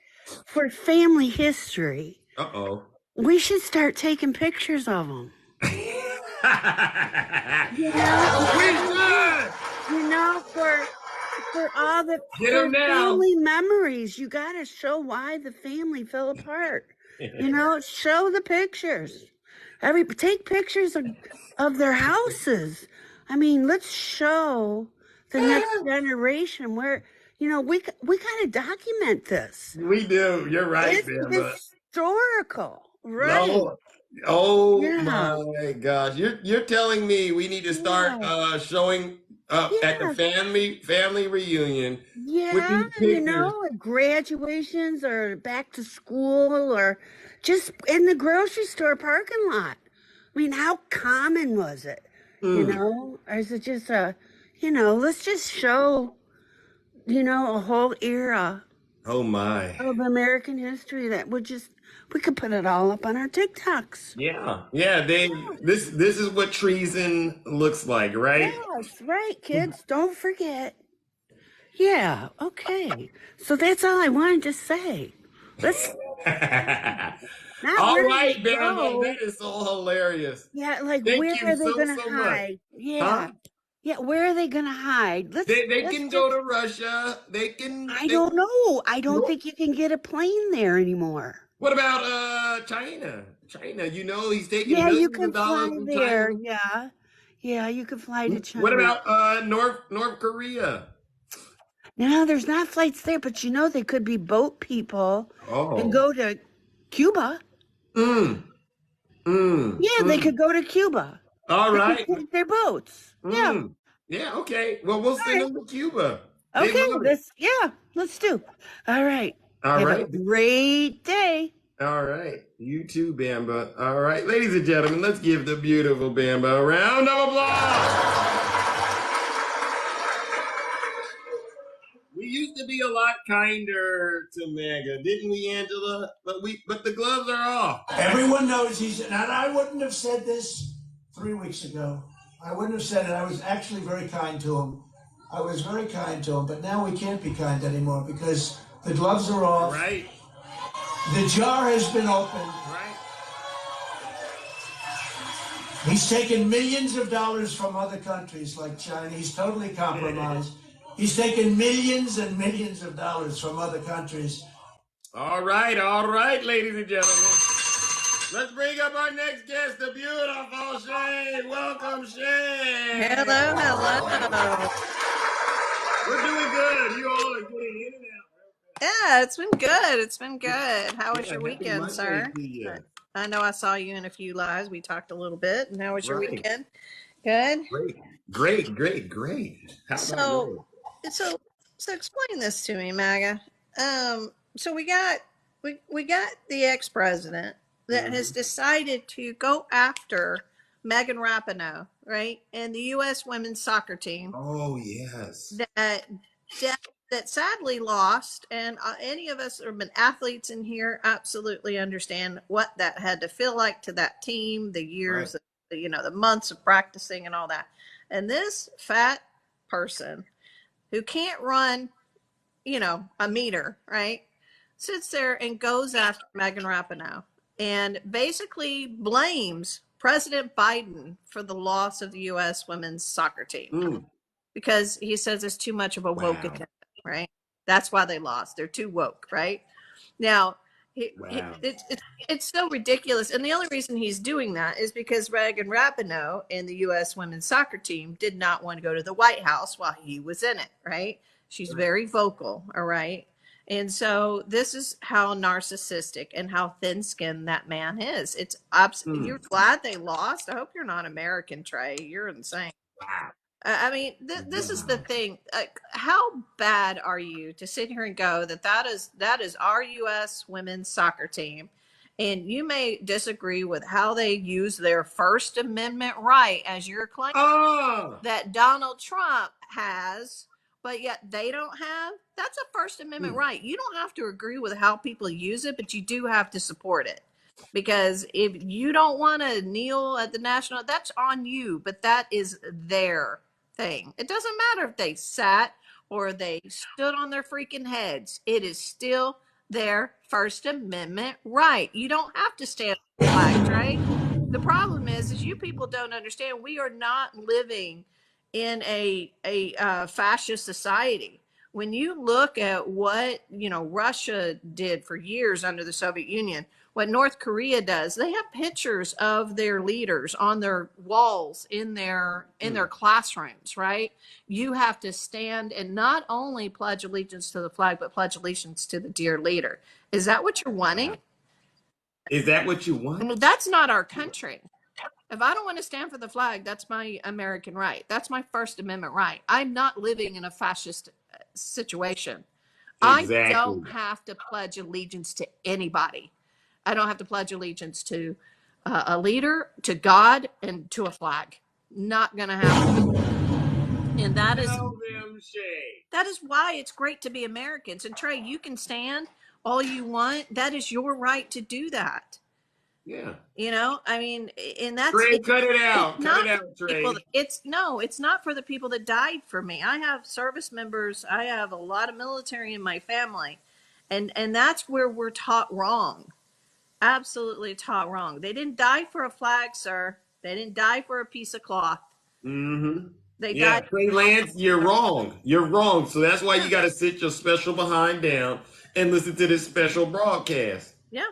for family history, we should start taking pictures of them. For all the family memories, you got to show why the family fell apart. Show the pictures. Take pictures of their houses. I mean, let's show the next generation where, we got to document this. We do. You're right, It's historical, right? No. Oh my gosh! You're telling me we need to start showing At the family reunion with Yeah, these pictures. at graduations or back to school or just in the grocery store parking lot. I mean, how common was it? Or is it just let's just show, a whole era Oh my. of American history that we could put it all up on our TikToks. Yeah. Yeah, this is what treason looks like, right? Yes, right, kids. Don't forget. Yeah, okay. So that's all I wanted to say. Let's not All where right, they Bamba. go. That is so hilarious. Yeah, like Thank where you are they so gonna much. hide? Yeah. Huh? Yeah, where are they gonna hide? They Let's can just go to Russia. I don't know. I don't think you can get a plane there anymore. What about China? China, he's taking Yeah, you millions can of dollars fly from there. China. Yeah. Yeah, you can fly to What China. about North Korea? No, there's not flights there, but they could be boat people and Oh. go to Cuba. Yeah, they could go to Cuba. All They could right. take their boats. Yeah. Yeah, okay. Well, we'll send them to Cuba. They Okay, love it. let's do. All right. All Have right. a great day. All right. You too, Bamba. All right. Ladies and gentlemen, let's give the beautiful Bamba a round of applause. We used to be a lot kinder to MAGA, didn't we, Angela? But the gloves are off. Everyone knows and I wouldn't have said this 3 weeks ago. I wouldn't have said it. I was actually very kind to him. I was very kind to him, but now we can't be kind anymore because the gloves are off. Right. The jar has been opened. Right. He's taken millions of dollars from other countries like China. He's totally compromised. He's taken millions and millions of dollars from other countries. All right, ladies and gentlemen. Let's bring up our next guest, the beautiful Shay. Welcome, Shay. Hello. We're doing good. You all are getting in and out. Yeah, it's been good. How was your weekend, Monday sir? to you. I know I saw you in a few lives. We talked a little bit. And how was your Right. weekend? Good. Great. How about you? So explain this to me, MAGA. So we got the ex-president that has decided to go after Megan Rapinoe, right? And the U.S. women's soccer team. Oh, yes. That sadly lost, and any of us who have been athletes in here absolutely understand what that had to feel like to that team, the years, the months of practicing and all that. And this fat person who can't run, a meter, right, sits there and goes after Megan Rapinoe and basically blames President Biden for the loss of the U.S. women's soccer team because he says it's too much of a woke agenda, right? That's why they lost. They're too woke, right? Now, it's so ridiculous. And the only reason he's doing that is because Megan Rapinoe and the U.S. women's soccer team did not want to go to the White House while he was in it, right? She's very vocal, all right? And so this is how narcissistic and how thin-skinned that man is. It's You're glad they lost? I hope you're not American, Trey. You're insane. Wow. I mean, this is the thing. How bad are you to sit here and go that is our U.S. women's soccer team, and you may disagree with how they use their First Amendment right, as you're claiming that Donald Trump has, but yet they don't have. That's a First Amendment right. You don't have to agree with how people use it, but you do have to support it. Because if you don't want to kneel at the national, that's on you, but that is their thing. It doesn't matter if they sat or they stood on their freaking heads. It is still their First Amendment right. You don't have to stand on the flag, right? The problem is you people don't understand. We are not living in a fascist society. When you look at what Russia did for years under the Soviet Union, what North Korea does, they have pictures of their leaders on their walls in their classrooms, right? You have to stand and not only pledge allegiance to the flag, but pledge allegiance to the dear leader. Is that what you're wanting? Is that what you want? I mean, that's not our country. If I don't want to stand for the flag, that's my American right. That's my First Amendment right. I'm not living in a fascist situation. Exactly. I don't have to pledge allegiance to anybody. I don't have to pledge allegiance to a leader, to God, and to a flag. Not going to happen. And that is why it's great to be Americans. And Trey, you can stand all you want. That is your right to do that. Yeah. You know, I mean, and that's Trey, cut it out. Cut it out, Trey. It's not for the people that died for me. I have service members. I have a lot of military in my family, and that's where we're taught wrong. Absolutely taught wrong. They didn't die for a flag, sir. They didn't die for a piece of cloth. Mm-hmm. They Yeah, died. Trey Lance, you're wrong. You're wrong. So that's why you got to sit your special behind down and listen to this special broadcast. Yeah.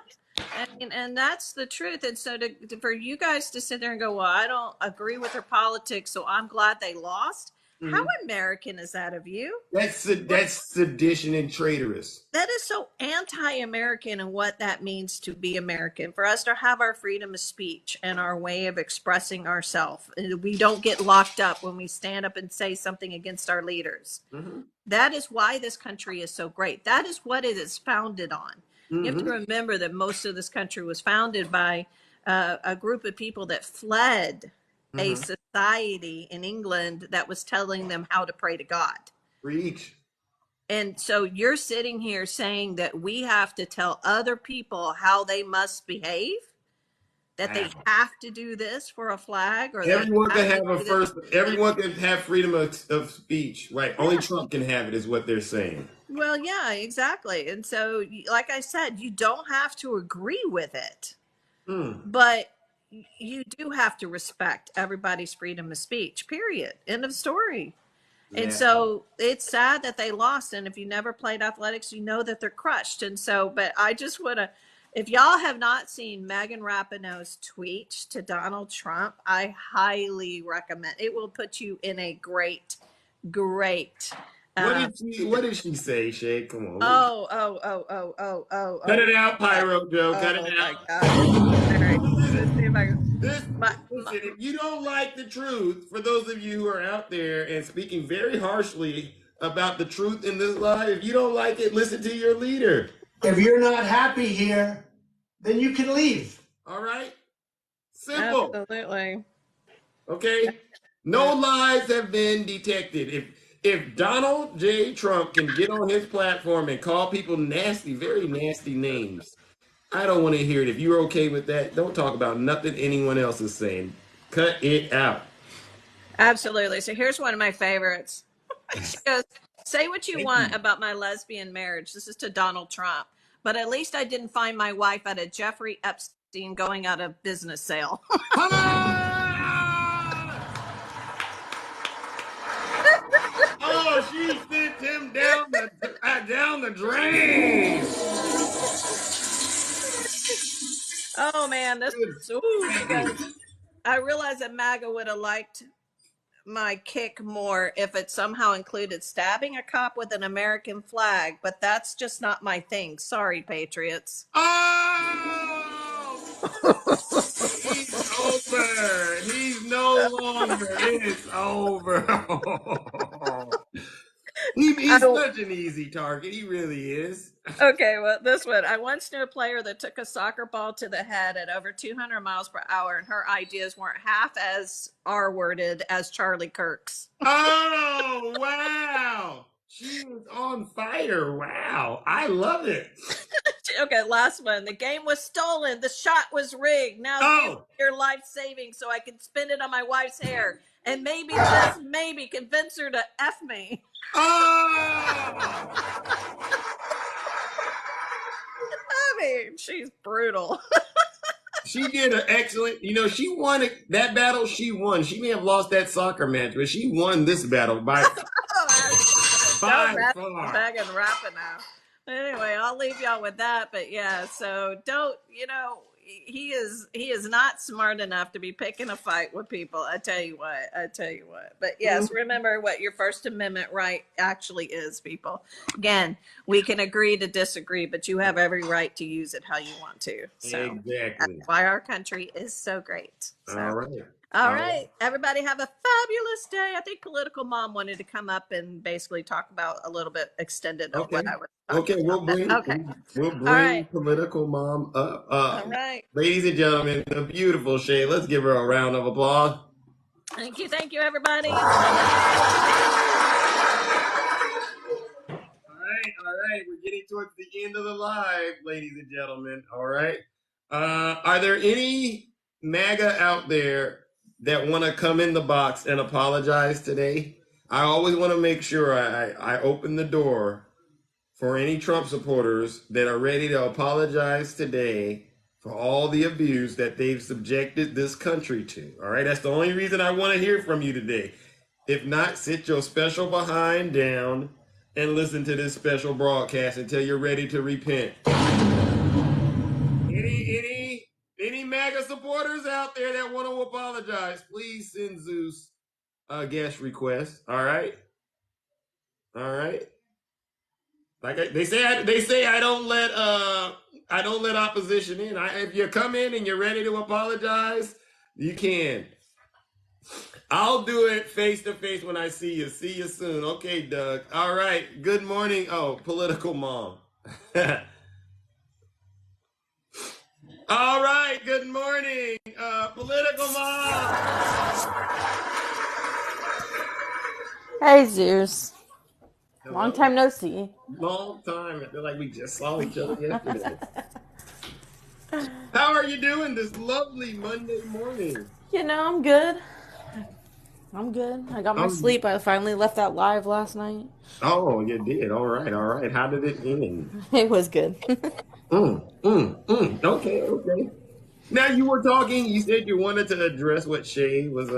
And that's the truth. And so for you guys to sit there and go, well, I don't agree with their politics, so I'm glad they lost. Mm-hmm. How American is that of you? That's sedition and traitorous. That is so anti-American and what that means to be American. For us to have our freedom of speech and our way of expressing ourselves. We don't get locked up when we stand up and say something against our leaders. Mm-hmm. That is why this country is so great. That is what it is founded on. Mm-hmm. You have to remember that most of this country was founded by a group of people that fled a society in England that was telling them how to pray to God. Preach. And so you're sitting here saying that we have to tell other people how they must behave, that they have to do this for a flag, or everyone can have everyone can have freedom of speech, right? Yeah. Only Trump can have it, is what they're saying. Well, yeah, exactly. And so, like I said, you don't have to agree with it, but you do have to respect everybody's freedom of speech, period. End of story. Yeah. And so it's sad that they lost. And if you never played athletics, you know that they're crushed. And so, but I just want to, if y'all have not seen Megan Rapinoe's tweet to Donald Trump, I highly recommend. It will put you in a great. What did she say, Shay? Come on. Oh. Cut it out, Pyro Joe. Cut it out. Listen, if you don't like the truth, for those of you who are out there and speaking very harshly about the truth in this life, if you don't like it, listen to your leader. If you're not happy here, then you can leave. All right? Simple. Absolutely. Okay? No lies have been detected. If Donald J. Trump can get on his platform and call people nasty, very nasty names, I don't want to hear it. If you're okay with that, don't talk about nothing anyone else is saying. Cut it out. Absolutely. So here's one of my favorites. She goes, say what you want about my lesbian marriage. This is to Donald Trump. But at least I didn't find my wife at a Jeffrey Epstein going out of business sale. Oh, she sent him down the drain. Oh man, I realized that MAGA would have liked my kick more if it somehow included stabbing a cop with an American flag, but that's just not my thing. Sorry, Patriots. Oh! He's over. He's no longer. It's over. He's such an easy target. He really is. Okay, well, this one. I once knew a player that took a soccer ball to the head at over 200 miles per hour, and her ideas weren't half as R-worded as Charlie Kirk's. Oh, wow. She was on fire. Wow. I love it. Okay, last one. The game was stolen. The shot was rigged. Now you're life-saving so I can spin it on my wife's hair. And maybe, just maybe, convince her to F me. Oh! I mean, she's brutal. She did an excellent, she won that battle. She won. She may have lost that soccer match, but she won this battle by far. Megan Rapinoe. Anyway, I'll leave y'all with that. But yeah, so don't, he is not smart enough to be picking a fight with people. I tell you what. But yes, remember what your First Amendment right actually is, people. Again, we can agree to disagree, but you have every right to use it how you want to. So Exactly. that's why our country is so great. So. All right. All right. Everybody have a fabulous day. I think Political Mom wanted to come up and basically talk about a little bit extended of what I was talking about. We'll All bring right. Political Mom up. All right. Ladies and gentlemen, the beautiful Shay. Let's give her a round of applause. Thank you, everybody. All right. We're getting towards the end of the live, ladies and gentlemen. All right. Are there any MAGA out there that want to come in the box and apologize today? I always want to make sure I open the door for any Trump supporters that are ready to apologize today for all the abuse that they've subjected this country to. All right. That's the only reason I want to hear from you today. If not, sit your special behind down and listen to this special broadcast until you're ready to repent. Any MAGA supporters out there that want to apologize, please send Zeus a guest request. All right. Like they say I don't let opposition in. If you come in and you're ready to apologize, you can. I'll do it face to face when I see you. See you soon. Okay, Doug. All right. Good morning. Oh, Political Mom. All right. Good morning, Political Mom. Hey, Zeus. Hello. Long time no see. Long time. I feel like we just saw each other yesterday. How are you doing this lovely Monday morning? You know, I'm good. I got my sleep. I finally left that live last night. Oh, you did. All right. How did it end? It was good. Okay. Now you said you wanted to address what Shay was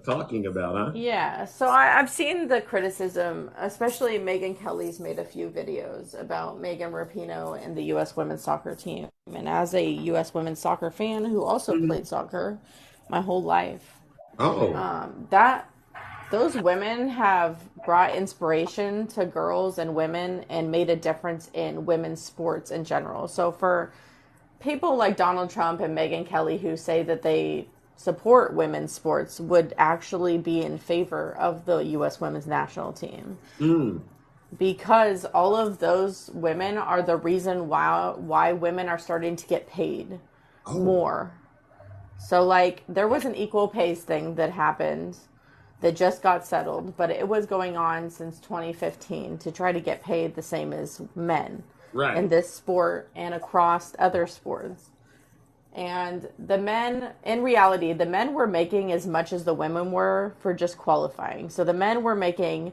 talking about, huh? Yeah, so I've seen the criticism, especially Megyn Kelly's made a few videos about Megan Rapinoe and the U.S. women's soccer team. And as a U.S. women's soccer fan who also played soccer my whole life, those women have brought inspiration to girls and women and made a difference in women's sports in general. So for people like Donald Trump and Megyn Kelly who say that they support women's sports would actually be in favor of the U.S. women's national team. Because all of those women are the reason why women are starting to get paid more. So, like, there was an equal pay thing that happened that just got settled, but it was going on since 2015 to try to get paid the same as men in this sport and across other sports. And the men, in reality, the men were making as much as the women were for just qualifying. So the men were making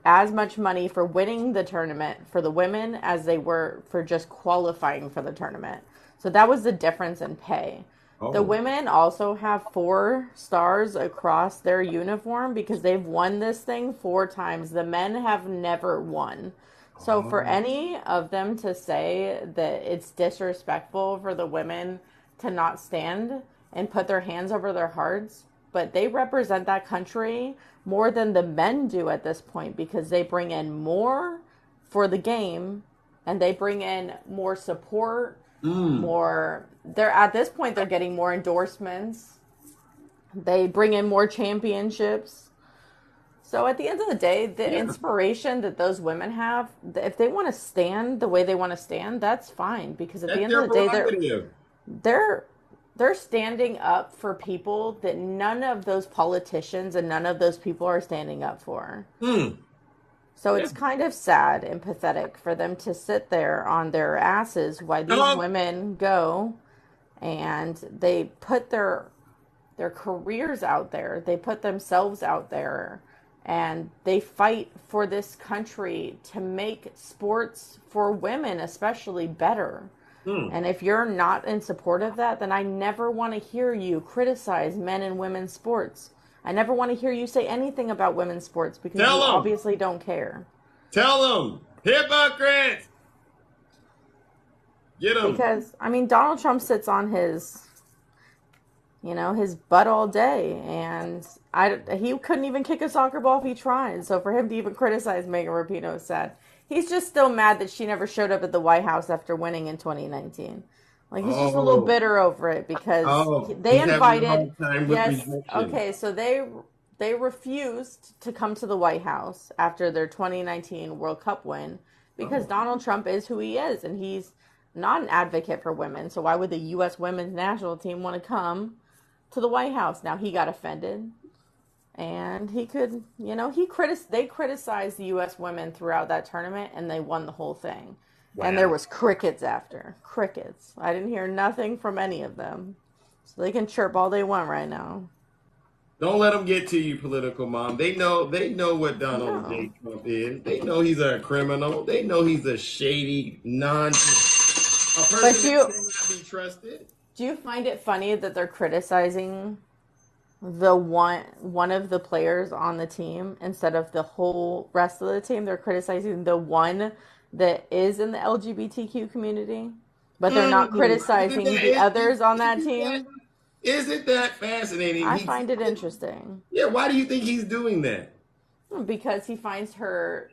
as much money for winning the tournament for the women as they were for just qualifying for the tournament. So that was the difference in pay. The women also have 4 stars across their uniform because they've won this thing 4 times. The men have never won. So for any of them to say that it's disrespectful for the women to not stand and put their hands over their hearts, but they represent that country more than the men do at this point because they bring in more for the game and they bring in more support, more. They're at this point they're getting more endorsements. They bring in more championships. So at the end of the day, the inspiration that those women have, if they want to stand the way they want to stand, that's fine. Because at the end of the day, they're standing up for people that none of those politicians and none of those people are standing up for. So it's kind of sad and pathetic for them to sit there on their asses while these women go and they put their careers out there. They put themselves out there and they fight for this country to make sports for women especially better. And if you're not in support of that, then I never want to hear you criticize men and women's sports. I never want to hear you say anything about women's sports because you obviously don't care. Tell them, hypocrites! Get him. Because, I mean, Donald Trump sits on his, his butt all day, and he couldn't even kick a soccer ball if he tried. So for him to even criticize Megan Rapinoe is sad. He's just still mad that she never showed up at the White House after winning in 2019. Like, he's just a little bitter over it because they he's invited. having a hard time with Yes, rejection. okay, so they refused to come to the White House after their 2019 World Cup win because Donald Trump is who he is, and he's not an advocate for women. So why would the U.S. women's national team want to come to the White House? Now he got offended, and he could, they criticized the U.S. women throughout that tournament, and they won the whole thing. Wow. And there was crickets after. Crickets. I didn't hear nothing from any of them. So they can chirp all they want right now. Don't let them get to you, political mom. They know what Donald J. Trump is. They know he's a criminal. They know he's a shady, a person that cannot be trusted. Do you find it funny that they're criticizing the one of the players on the team instead of the whole rest of the team? They're criticizing the one that is in the LGBTQ community, but they're not criticizing the others on that team. Isn't that fascinating? I find it interesting. Yeah, why do you think he's doing that? Because he finds her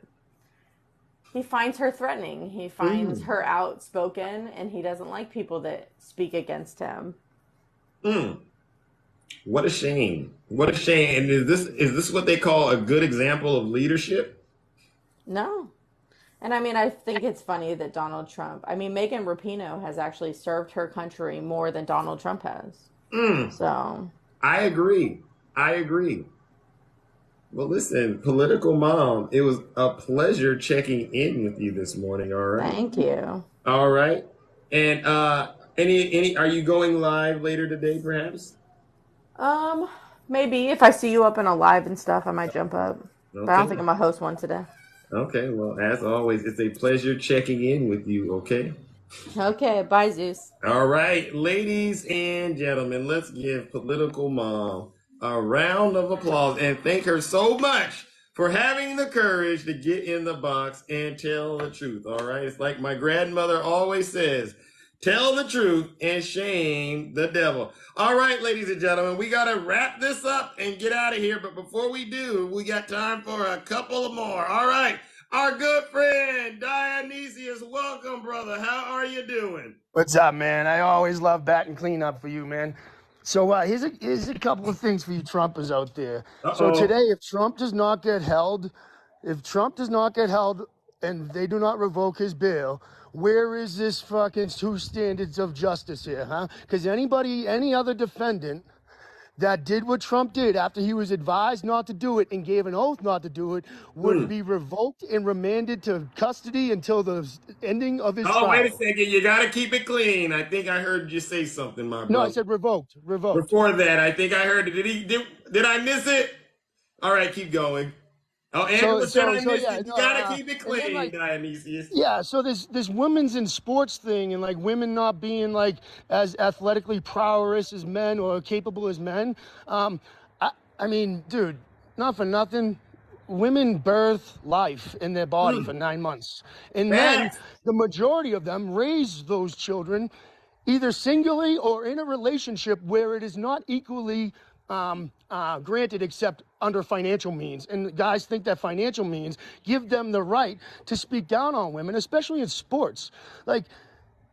threatening. He finds her outspoken, and he doesn't like people that speak against him. What a shame. What a shame. And is this what they call a good example of leadership? No. And I mean, I think it's funny that Donald Trump, Megan Rapinoe has actually served her country more than Donald Trump has. So I agree. Well, listen, political mom, it was a pleasure checking in with you this morning. All right. Thank you. All right. And any are you going live later today, perhaps? Maybe if I see you up in a live and stuff, I might jump up. Okay. But I don't think I'm gonna host one today. Okay. Well, as always, it's a pleasure checking in with you. Okay. Okay, bye, Zeus. All right, ladies and gentlemen, let's give political mom a round of applause and thank her so much for having the courage to get in the box and tell the truth. All right, it's like my grandmother always says, tell the truth and shame the devil. All right, ladies and gentlemen, we got to wrap this up and get out of here. But before we do, we got time for a couple of more. All right. Our good friend, Dionysius, welcome, brother. How are you doing? What's up, man? I always love batting cleanup for you, man. So here's a couple of things for you Trumpers out there. So today, if Trump does not get held and they do not revoke his bail, where is this fucking two standards of justice here, huh? Because any other defendant that did what Trump did after he was advised not to do it and gave an oath not to do it would be revoked and remanded to custody until the ending of his trial. Wait a second. You got to keep it clean. I think I heard you say something, my brother. No, I said revoked. Before that, I think I heard it. Did I miss it? All right, keep going. Oh, Andrew, you gotta keep it clean, Dionysius. Yeah, so this women's in sports thing and like women not being like as athletically prowess as men or capable as men. I mean, dude, not for nothing. Women birth life in their body for 9 months. And then the majority of them raise those children either singularly or in a relationship where it is not equally granted except under financial means. And guys think that financial means give them the right to speak down on women, especially in sports. Like,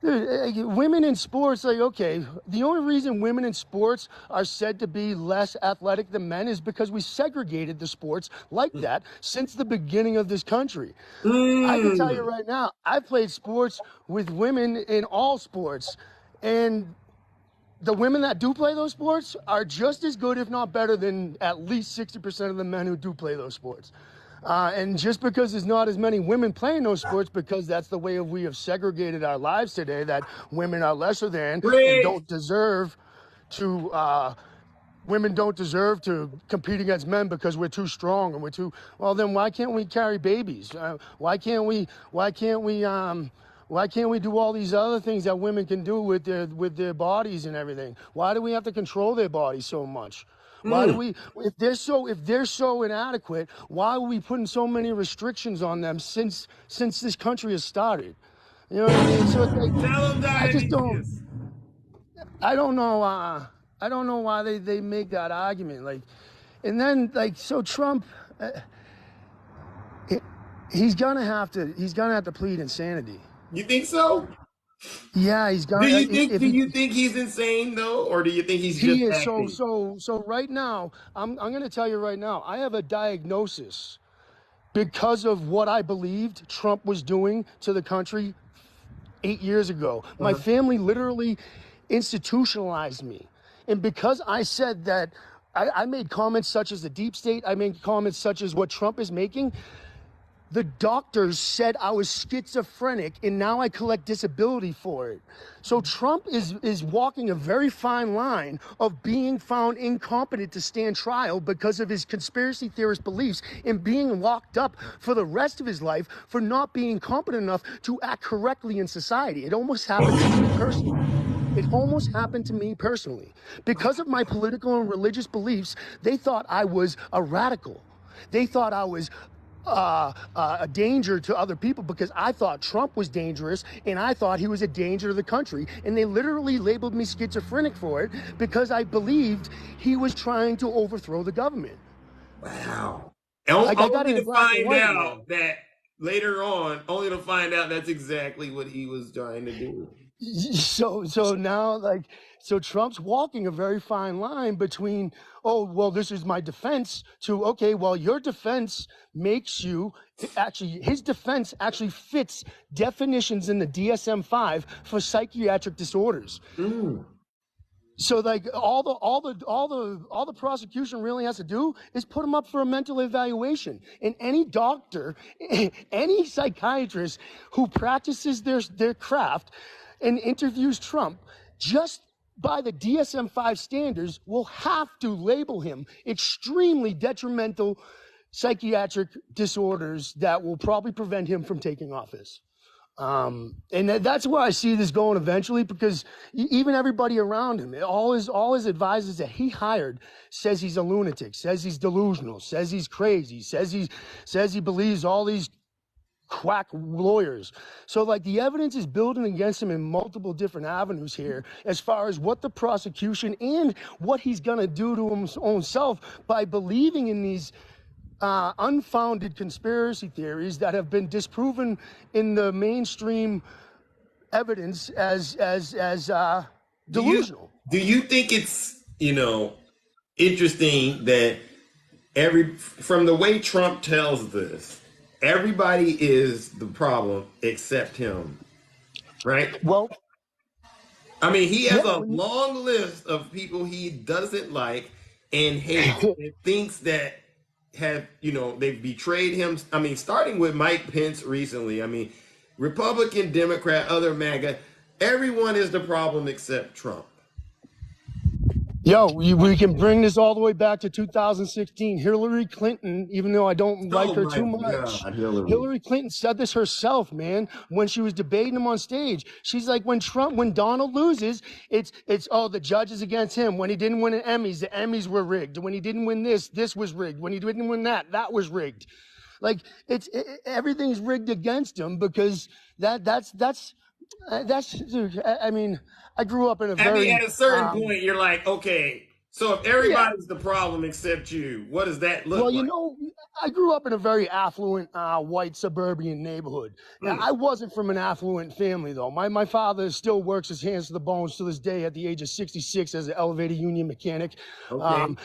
dude, women in sports, like, okay, the only reason women in sports are said to be less athletic than men is because we segregated the sports like that since the beginning of this country. I can tell you right now, I've played sports with women in all sports, and the women that do play those sports are just as good, if not better, than at least 60% of the men who do play those sports. And just because there's not as many women playing those sports, because that's the way we have segregated our lives today, that women are lesser than and don't deserve to, women don't deserve to compete against men because we're too strong and we're too, well, then why can't we carry babies? Why can't we do all these other things that women can do with their bodies and everything? Why do we have to control their bodies so much? Why do we, if they're so inadequate, why are we putting so many restrictions on them since this country has started? You know what I mean? So it's like, Tell him, I just don't. Dionysius. I don't know. I don't know why they make that argument. Like, and then like, so Trump, he's gonna have to plead insanity. You think so? Yeah, he's gonna. Do you think he's insane though, or do you think he's just He is. acting? So right now, I'm gonna tell you right now, I have a diagnosis because of what I believed Trump was doing to the country 8 years ago. My family literally institutionalized me. And because I said that, I made comments such as the deep state, I made comments such as what Trump is making. The doctors said I was schizophrenic, and now I collect disability for it. So Trump is walking a very fine line of being found incompetent to stand trial because of his conspiracy theorist beliefs and being locked up for the rest of his life for not being competent enough to act correctly in society. It almost happened to me personally. It almost happened to me personally. Because of my political and religious beliefs, they thought I was a radical. They thought I was a danger to other people because I thought Trump was dangerous and I thought he was a danger to the country. And they literally labeled me schizophrenic for it because I believed he was trying to overthrow the government. Wow. Like, I got only it to in black and find white, out man. that later on, only to find out that's exactly what he was trying to do. So now, like, so Trump's walking a very fine line between, oh, well, this is my defense, to, okay, well, your defense makes you, actually, his defense actually fits definitions in the DSM-5 for psychiatric disorders. So like all the prosecution really has to do is put him up for a mental evaluation. And any doctor, any psychiatrist who practices their craft and interviews Trump, just by the DSM-5 standards, will have to label him extremely detrimental psychiatric disorders that will probably prevent him from taking office. And that's where I see this going eventually, because even everybody around him, all his advisors that he hired says he's a lunatic, says he's delusional, says he's crazy, says he believes all these quack lawyers. So like the evidence is building against him in multiple different avenues here, as far as what the prosecution and what he's gonna do to himself by believing in these unfounded conspiracy theories that have been disproven in the mainstream evidence as delusional. Do you think it's, interesting that from the way Trump tells this, everybody is the problem except him, right? Well, I mean, he has a long list of people he doesn't like and hates and thinks that they've betrayed him. I mean, starting with Mike Pence recently. I mean, Republican, Democrat, other MAGA, everyone is the problem except Trump. Yo, we can bring this all the way back to 2016. Hillary Clinton, even though I don't like her too much, Hillary Clinton said this herself, man, when she was debating him on stage. She's like, when Donald loses, it's the judge is against him. When he didn't win an Emmys, the Emmys were rigged. When he didn't win this was rigged. When he didn't win that was rigged. Like everything's rigged against him because that's. I mean, I grew up in a very. At a certain point, you're like, okay, so if everybody's the problem except you, what does that look like? Well, I grew up in a very affluent white suburban neighborhood. Now, I wasn't from an affluent family, though. My father still works his hands to the bones to this day at the age of 66 as an elevator union mechanic. Okay.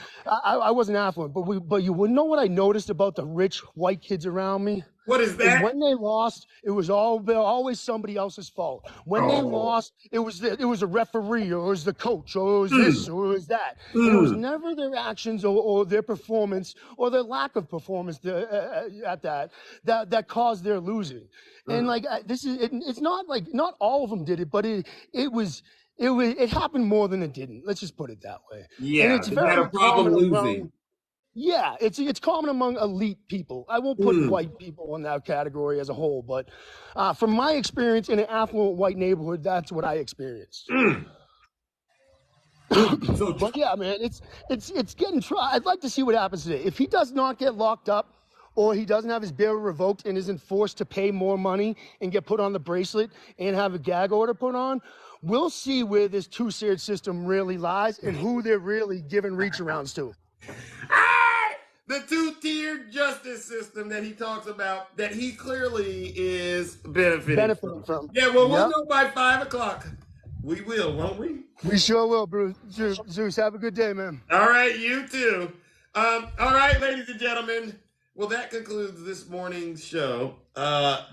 I wasn't affluent, but you would know what I noticed about the rich white kids around me? What is that? When they lost, it was always somebody else's fault. When they lost, it was a referee, or it was the coach, or it was this, or it was that. And it was never their actions or their performance or their lack of performance at that caused their losing. And like it's not like not all of them did it, but it happened more than it didn't. Let's just put it that way. Yeah, and it's very had a problem losing. Yeah, it's common among elite people. I won't put white people in that category as a whole, but from my experience in an affluent white neighborhood, that's what I experienced. But yeah, man, it's getting tried. I'd like to see what happens today. If he does not get locked up, or he doesn't have his bail revoked and isn't forced to pay more money and get put on the bracelet and have a gag order put on, we'll see where this two-tiered system really lies and who they're really giving reach-arounds to. The two-tiered justice system that he talks about, that he clearly is benefiting from. Yeah, well, we'll know by 5 o'clock. We will, won't we? We sure will, Bruce. Zeus, have a good day, man. All right, you too. All right, ladies and gentlemen. Well, that concludes this morning's show.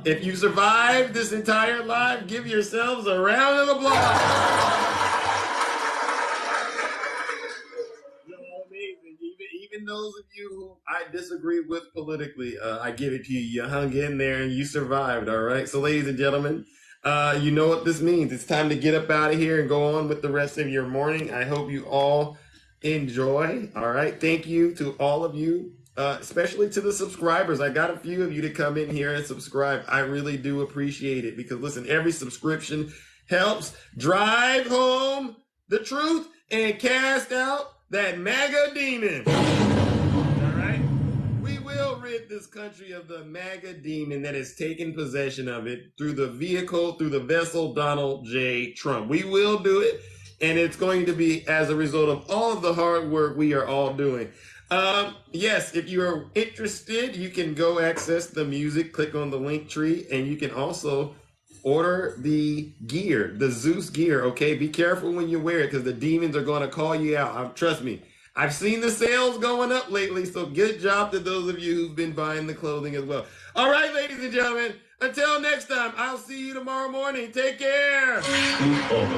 If you survived this entire live, give yourselves a round of applause. Even those of you who I disagree with politically, I give it to you. You hung in there and you survived, all right? So, ladies and gentlemen, you know what this means. It's time to get up out of here and go on with the rest of your morning. I hope you all enjoy, all right? Thank you to all of you, especially to the subscribers. I got a few of you to come in here and subscribe. I really do appreciate it because, listen, every subscription helps drive home the truth and cast out that MAGA demon. All right? We will rid this country of the MAGA demon that has taken possession of it through the vehicle, through the vessel, Donald J. Trump. We will do it, and it's going to be as a result of all of the hard work we are all doing. Yes, if you are interested, you can go access the music, click on the link tree, and you can also order the gear, the Zeus gear, okay? Be careful when you wear it because the demons are going to call you out. Trust me. I've seen the sales going up lately, so good job to those of you who've been buying the clothing as well. All right, ladies and gentlemen, until next time, I'll see you tomorrow morning. Take care. Who's always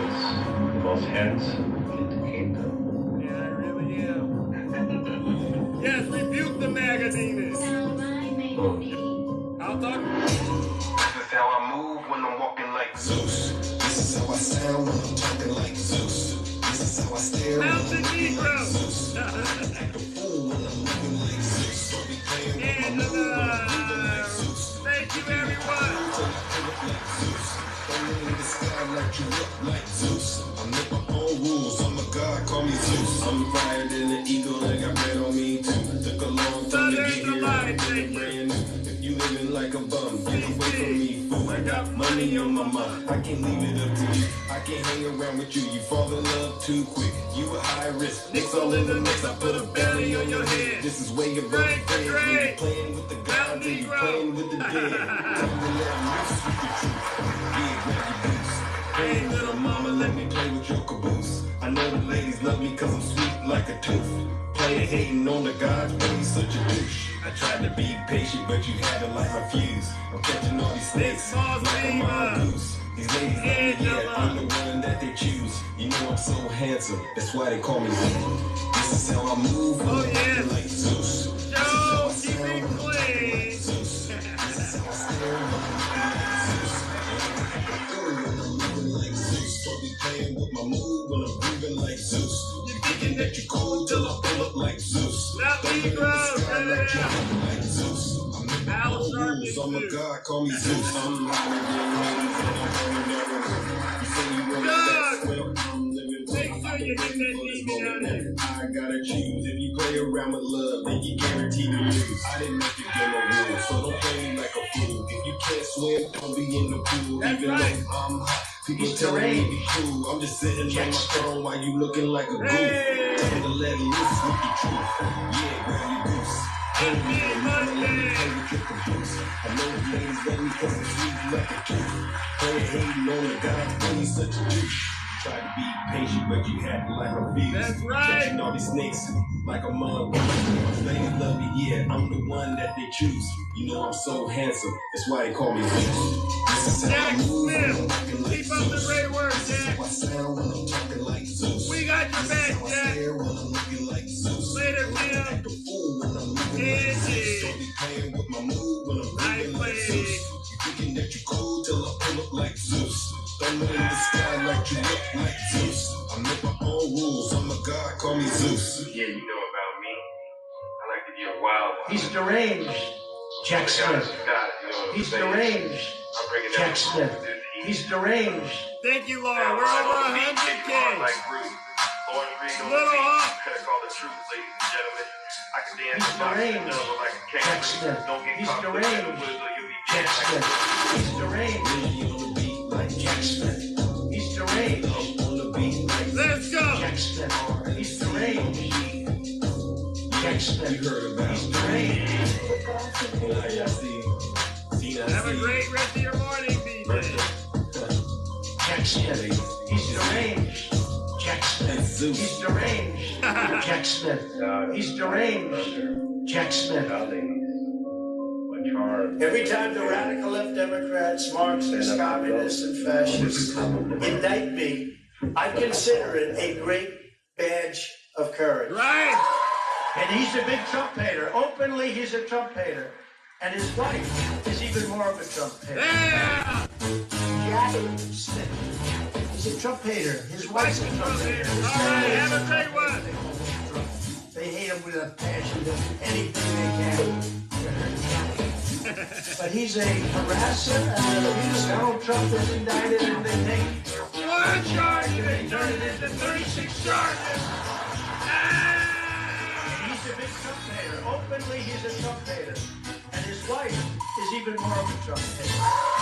the most handsome in the kingdom? Yeah, I really am. Yes, rebuke the MAGA demons. I'll talk. This is how I move when I'm walking like Zeus. This is how I sound when I'm talking like Zeus. This is how I stare when I'm looking like Zeus. Act a fool when I'm moving like Zeus. Don't be playing with my mood when I'm moving like Zeus. Thank you, everyone. Thunder in the sky like you look like Zeus. I make my own rules. I'm a god, call me Zeus. I'm higher than an eagle and got bread on me too. Took a long time to get here. I'm brand new. If you living like a bum, get away from me. I got money on my mind, I can't leave it up to you. I can't hang around with you, you fall in love too quick. You a high risk, mix all in the mix, I put a bounty on your head. This is way above the feds, you playing with the gods and you playing with the dead. Tell me let loose with the truth, yeah, grab your boots. Hey little mama, let me play with your caboose. I know the ladies love me cause I'm sweet like a tooth. Playing hating on the gods, but he's such a douche. I tried to be patient, but you had to light my fuse. I'm catching all these snakes like a mongoose. These ladies love me, yeah, I'm the one that they choose. You know I'm so handsome, that's why they call me Zeus. This is how I move, I'm like Zeus. This is how I sound when I'm like Zeus. This is how I stare when I'm Zeus. When I'm moving like Zeus. Don't be playing with my mood when I'm grooving like Zeus. You thinking that you cool till I pull up like Zeus. Thunder in the sky like you like Zeus. I'm in my own rules, I'm a god, call me Zeus. I'm higher than ladies and I'm going down. You say you want that, well, I'm living with my I gotta choose. If you play around with love, then you guarantee to lose. I didn't make the game no rules, so don't play me like a fool. If you can't swim, don't be in the pool. Even though I'm hot, people telling me be cool. I'm just sitting on my throne while you looking like a goof. Tell me to let loose with the truth. Yeah, grab your goose. Hey, let me play with your caboose. I know the ladies love me cause I'm sweet like a tooth. Playing hating on the gods, but he's such a douche. Try to be patient, but you had to like a fuse. That's right. Catching all these snakes like a mongoose. Ladies love me, yeah, I'm the one that they choose. You know I'm so handsome, that's why they call me Zeus. This is how I move when I'm walking like Zeus. Keep up the great work, Jack. This is how I sound when I'm talking like Zeus. We got your back, Jack. This is how I stare when I'm looking like Zeus. Later, Tim. Act a fool when I'm moving like Zeus. Don't be playing with my mood when I'm moving like Zeus. You thinking that you cool till I pull up like Zeus. Thunder in the sky like you look like Zeus. I make my own rules, I'm a god, call me Zeus. Yeah, you know about me. I like to get wild. He's deranged. Jack Smith. He's deranged. Jack Smith. He's deranged. Thank you, Laura. We're over 100K. Little Hawk. Call the truth, ladies and gentlemen. I can dance He's deranged. like a Jack Smith. He's deranged. Jack Smith. He's deranged. Like Jack Smith. He's deranged. Let's go. Jack Smith. He's deranged. Jack Smith. He's deranged. Have a great rest of your morning, DJ. Jack Smith. He's deranged. Jack Smith. He's deranged. Jack Smith. He's deranged. Jack Smith. Every time the radical left Democrats, Marxists, communists, and fascists indict me, I consider it a great badge of courage. Right. And he's a big Trump hater. Openly, he's a Trump hater. And his wife is even more of a Trump hater. Yeah. Jack Smith. He's a Trump hater. His wife's a Trump hater. All right, have a great one. They hate him with a passion, they'll do anything they can to hurt Trump. But he's a harasser and an abuse. Donald Trump was indicted and they take one charge and they turn it into 36 charges. He's a big Trump hater. Openly, he's a Trump hater. And his wife is even more of a Trump hater.